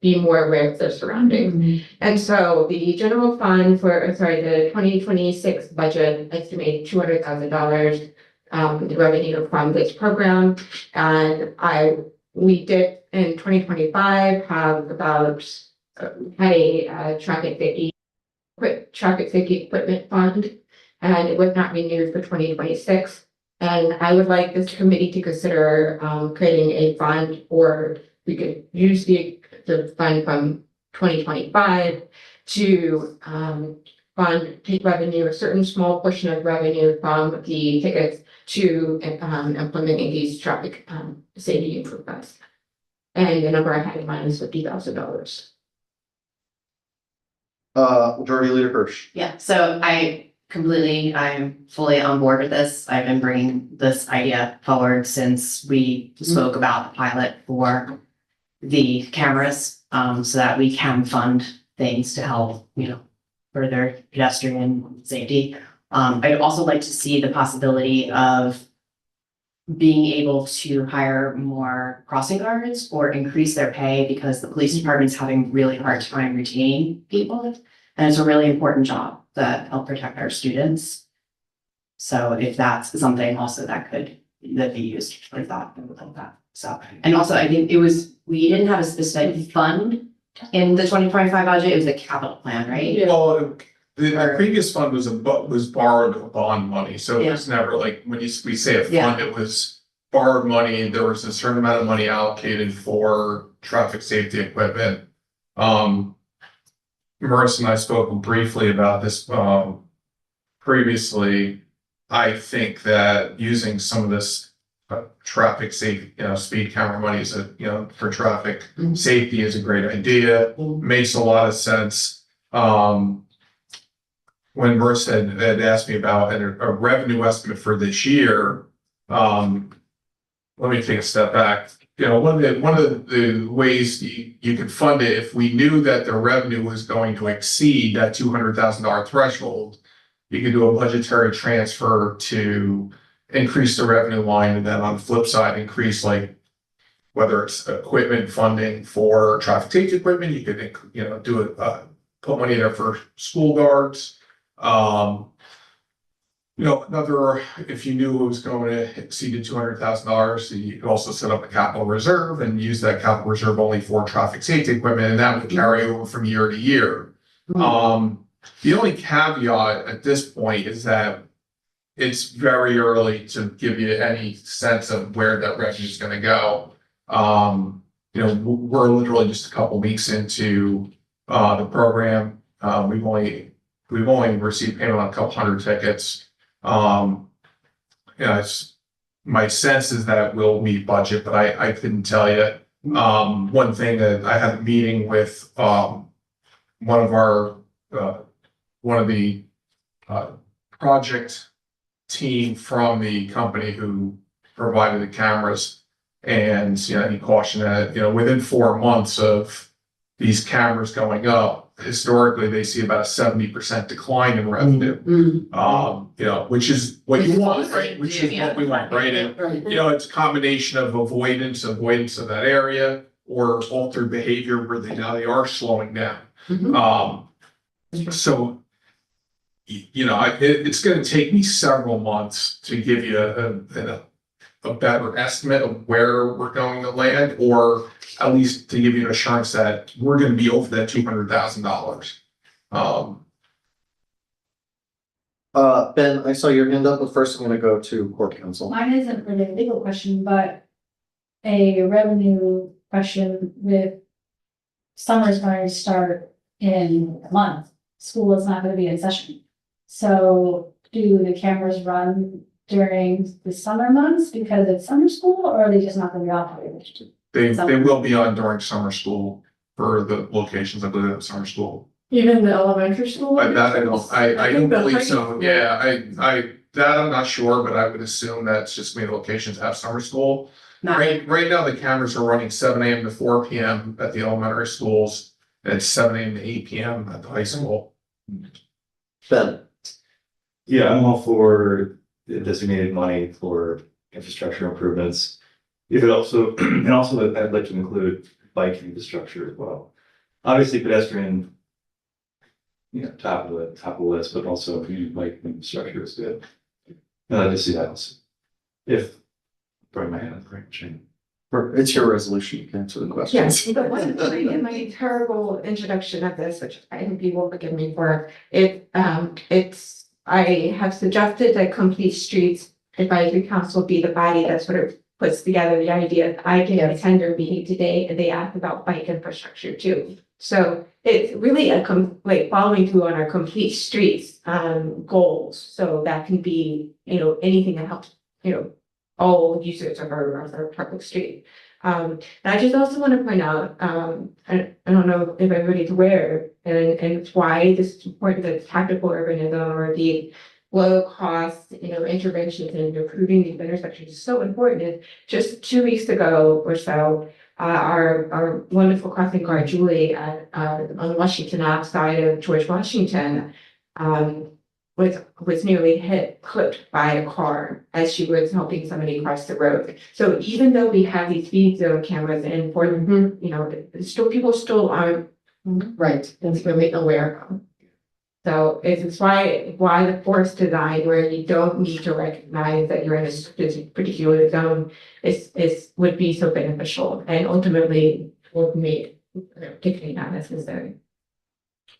be more aware of their surroundings. And so the general fund the 2026 budget estimated $200,000 the revenue from this program. And we did in 2025 have about had a traffic safety equipment fund, and it was not renewed for 2026. And I would like this committee to consider creating a fund, or we could use the fund from 2025 to fund revenue, a certain small portion of revenue from the tickets to implementing these traffic safety improvements. And the number I had in mind is $50,000. Majority Leader Hirsch. Yeah, so I'm fully on board with this. I've been bringing this idea forward since we spoke about the pilot for the cameras, so that we can fund things to help, further pedestrian safety. I'd also like to see the possibility of being able to hire more crossing guards or increase their pay, because the police department's having really hard time retaining people. And it's a really important job that help protect our students. So if that's something also that could be used for that, I would like that. So, and also I think we didn't have a specific fund in the 2025 budget. It was a capital plan, right? Well, the previous fund was borrowed bond money, so it Yeah. was never like, when we say a Yeah. fund, it was borrowed money, there was a certain amount of money allocated for traffic safety equipment. Marissa and I spoke briefly about this, previously. I think that using some of this traffic safety, speed camera money is for traffic safety is a great idea. Makes a lot of sense. When Marissa had asked me about a revenue estimate for this year, let me take a step back. One of the ways you could fund it, if we knew that the revenue was going to exceed that $200,000 threshold, you could do a budgetary transfer to increase the revenue line, and then on the flip side, increase whether it's equipment funding for traffic safety equipment, you could do it, put money there for school guards. If you knew it was going to exceed the $200,000, you could also set up a capital reserve and use that capital reserve only for traffic safety equipment, and that would carry over from year to year. The only caveat at this point is that it's very early to give you any sense of where that revenue is going to go. We're literally just a couple weeks into the program. We've only received payment on a couple hundred tickets. It's my sense is that it will meet budget, but I couldn't tell you. One thing that I had a meeting with one of the project team from the company who provided the cameras, and he cautioned that within 4 months of these cameras going up, historically they see about a 70% decline in revenue. Which is what you want, right? Which is what we want, right? And it's a combination of avoidance of that area, or altered behavior where they are slowing down. So it's going to take me several months to give you a better estimate of where we're going to land, or at least to give you an assurance that we're going to be over that $200,000. Ben, I saw your hand up, but first I'm going to go to court counsel. Mine isn't really a legal question, but a revenue question. With summer's going to start in a month. School is not going to be in session. So do the cameras run during the summer months because it's summer school, or are they just not going to be operated? They will be on during summer school for the locations, I believe, of summer school. Even the elementary school? I don't believe so. Yeah, I'm not sure, but I would assume that's just many locations have summer school. Right now, the cameras are running 7 a.m. to 4 p.m. at the elementary schools, and it's 7 a.m. to 8 p.m. at the high school. Ben. Yeah, I'm all for the designated money for infrastructure improvements. If it also, and also I'd like to include bike infrastructure as well. Obviously pedestrian, top of the list, but also bike infrastructure is good. And I just see that also. If, throwing my hand in the ring, chain. It's your resolution, you can answer the question. Yes, but one thing in my terrible introduction of this, which I think you will forgive me for, I have suggested that Complete Streets Advisory Council be the body that sort of puts together the idea. I can attend their meeting today, and they asked about bike infrastructure too. So it's really following through on our Complete Streets goals. So that can be, anything that helps, all users of our public street. And I just also want to point out, I don't know if everybody's aware, and why this is important, that tactical urbanism or the low cost, interventions in improving these intersections is so important. Is just 2 weeks ago or so, our wonderful crossing guard Julie on the Washington Ave side of George Washington was nearly clipped by a car as she was helping somebody cross the road. So even though we have these speed zone cameras and for people still aren't really aware of them. So it's why the forced design, where you don't need to recognize that you're in a particular zone, would be so beneficial, and ultimately will be particularly not necessary.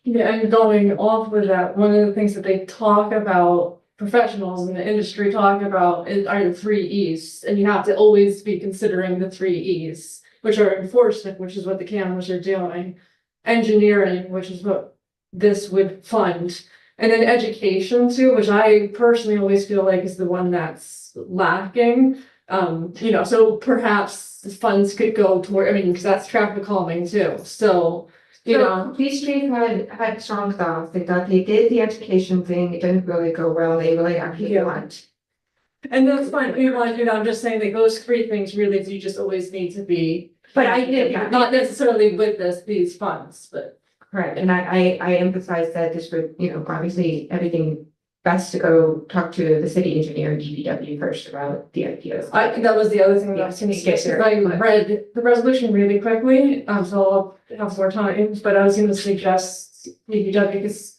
Yeah, and going off with that, one of the things that they talk about, professionals in the industry talk about, are the 3 E's, and you have to always be considering the 3 E's, which are enforcement, which is what the cameras are doing, engineering, which is what this would fund. And then education too, which I personally always feel like is the one that's lacking. So perhaps the funds could go toward, I mean, because that's traffic calming too, so, These streets had strong thoughts, they thought they did the education thing, it didn't really go well, they really actually want. and that's fine, we want to do that, I'm just saying that those three things really do just always need to be. But I did, Not necessarily with these funds, but. correct, and I emphasize that this would, obviously, everything best to go talk to the city engineer and DPW first about the ideas. I think that was the other thing that I was gonna Yes, get, yes, because I read the resolution really quickly, so I'll have more time, but I was gonna suggest DPW, because.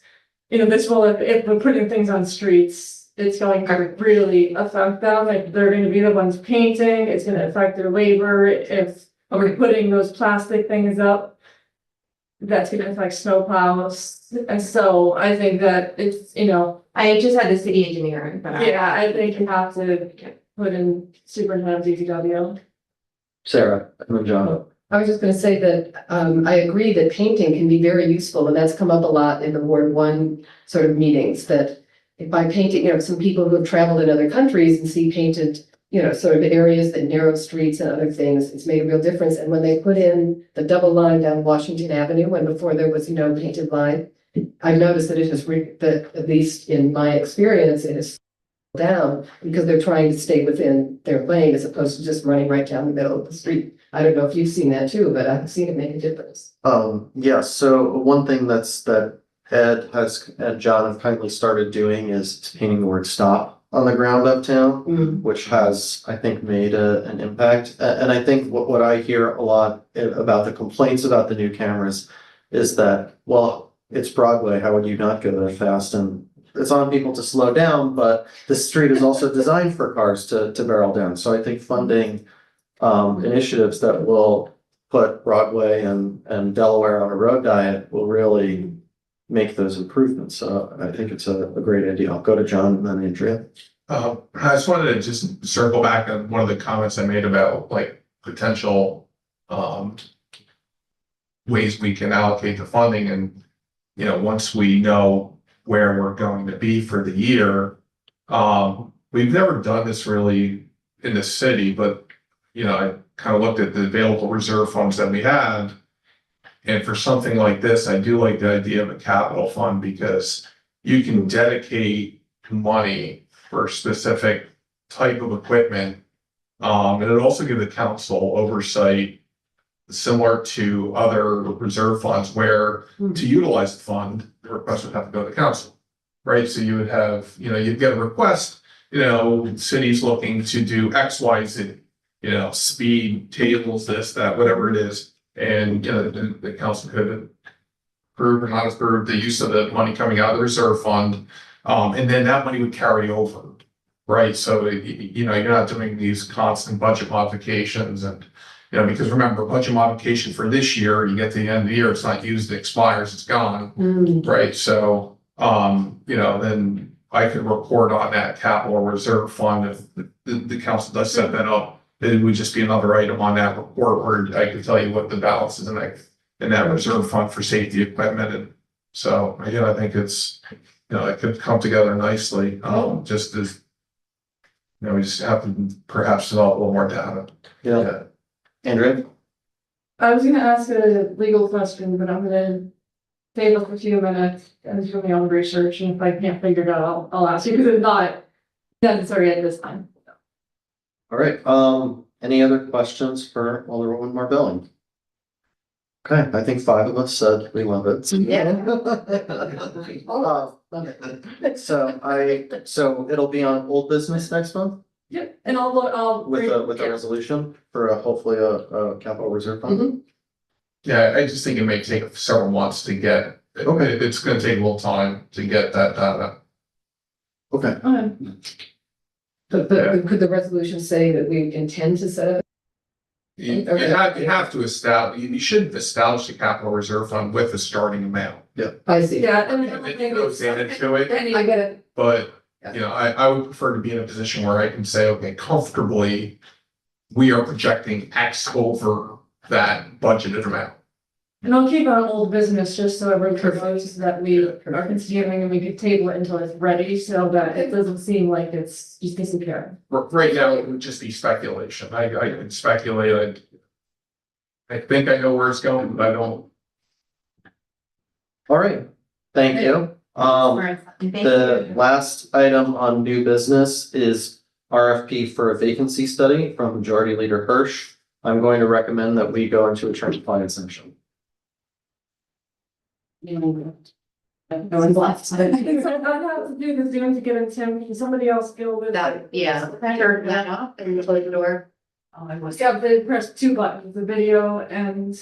This will, if we're putting things on streets, it's going to really affect them, like, they're gonna be the ones painting, it's gonna affect their labor, if we're putting those plastic things up. That's gonna affect snowplows, and so I think that it's, I just had the city engineer, but I think you have to put in superintendent DPW. Sarah, and then John. I was just gonna say that, I agree that painting can be very useful, and that's come up a lot in the Ward One sort of meetings, that if by painting, some people who have traveled in other countries and see painted, sort of areas that narrow streets and other things, it's made a real difference, and when they put in the double line down Washington Avenue, when before there was no painted line, I've noticed that it has that at least in my experience, it has down, because they're trying to stay within their lane as opposed to just running right down the middle of the street. I don't know if you've seen that too, but I've seen it make a difference. Yes, so one thing that Ed and John have kindly started doing is painting the word stop on the ground uptown, which has, I think, made an impact. And I think what I hear a lot about the complaints about the new cameras is that, well, it's Broadway, how would you not go that fast? And it's on people to slow down, but the street is also designed for cars to barrel down. So I think funding initiatives that will put Broadway and Delaware on a road diet will really make those improvements. So I think it's a great idea. I'll go to John and then Andrea. I just wanted to just circle back on one of the comments I made about like potential ways we can allocate the funding, and once we know where we're going to be for the year. We've never done this really in the city, but I kind of looked at the available reserve funds that we had. And for something like this, I do like the idea of a capital fund, because you can dedicate money for a specific type of equipment. And it'll also give the council oversight similar to other reserve funds, where to utilize the fund, the request would have to go to the council, right? So you would have, you'd get a request, cities looking to do X, Y, Z, speed, tables, this, that, whatever it is. And, the council could approve or not approve the use of the money coming out of the reserve fund. And then that money would carry over, right? So, you're not doing these constant budget modifications, and, because remember, budget modification for this year, you get to the end of the year, it's not used, it expires, it's gone, right? So, then I could report on that capital reserve fund if the council does set that up. It would just be another item on that report where I could tell you what the balance is in that reserve fund for safety equipment. And so, again, I think it's, it could come together nicely, just as, we just have to perhaps develop a little more data. Yeah. Andrea? I was gonna ask a legal question, but I'm gonna save up a few minutes and do my own research, and if I can't figure it out, I'll ask you, because it's not necessary at this time. All right, any other questions for Alderwoman Marbelli? Okay, I think 5 of us said we love it. So it'll be on old business next month Yep, and I'll. with a resolution for hopefully a capital reserve fund? Yeah, I just think it may take several months to get, it's gonna take a little time to get that data. Okay. But could the resolution say that we intend to set up? You have to establish, you should establish the capital reserve fund with a starting amount. I see. Yeah, and And then it goes into it, I get it. but, I would prefer to be in a position where I can say, okay, comfortably, we are projecting X over that budgeted amount. And I'll keep on old business just so everyone knows that we are considering and we could table it until it's ready so that it doesn't seem like it's just disappearing. Right now, it would just be speculation. I can speculate. I think I know where it's going, but I don't. All right, thank you. The last item on new business is RFP for a vacancy study from Majority Leader Hirsch. I'm going to recommend that we go into attorney-client session. No one's left. I have to do the Zoom to get in Tim, can somebody else go with That, yeah, turn that off and close the door. Oh, I was. Yeah, they press two buttons, the video and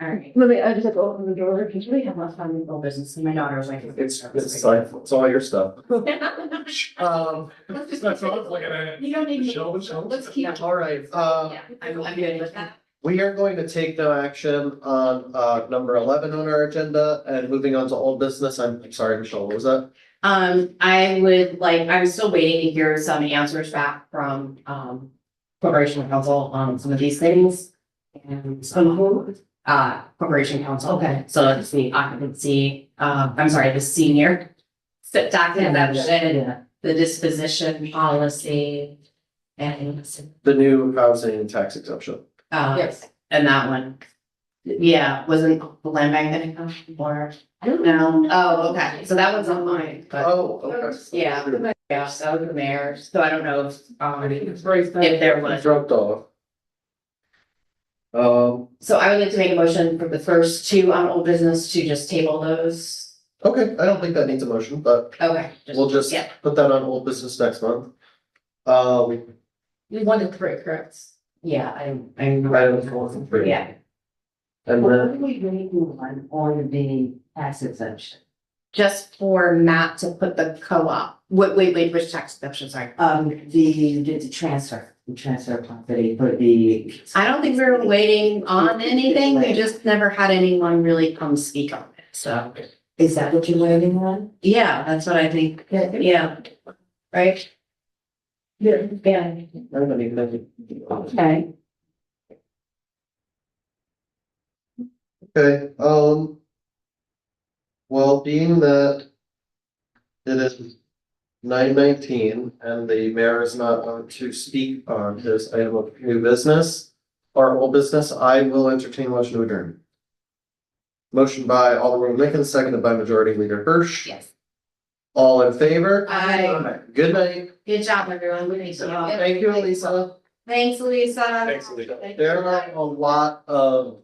All right. Let me, I just have to open the door. Usually we have less fun with all business, and my daughter was like. It's all your stuff. Um, That's what I was looking at. You don't need. Show. Let's keep. all right, Yeah, I'm good with that. we are going to take no action on, number 11 on our agenda and moving on to old business. I'm sorry, Michelle, what was that? I would like, I'm still waiting to hear some answers back from, Corporation Council on some of these things. And some, Corporation Council. Okay. So it's the occupancy, I'm sorry, the senior. Document, the disposition policy. And, The new housing tax exemption. yes, and that one. Yeah, wasn't the land bank gonna come or, I don't know. Oh, okay, so that one's on mine, but. Oh, okay. Yeah, yeah, so that was the mayor, so I don't know if, It's very if there It's was. dropped off. So I would like to make a motion for the first two on old business to just table those. Okay, I don't think that needs a motion, but Okay. we'll just Yeah, put that on old business next month. You wanted three, correct? yeah, I'm. Yeah, And What then, are we doing on the tax exemption? just for Matt to put the co-op, wait, which tax exception, sorry. The transfer property for the. I don't think we were waiting on anything, we just never had anyone really come speak on it, so. Is that what you're waiting on? Yeah, that's what I think, yeah, right? Yeah. Yeah. Okay. okay, well, being that it is 9:19 and the mayor is not on to speak on his item of new business or old business, I will entertain a motion to adjourn. Motion by Alderman Mickens, seconded by Majority Leader Hirsch. Yes. All in favor? Aye. Good night. Good job, everyone. We need to. Thank you, Elisa. Thanks, Lisa. There are a lot of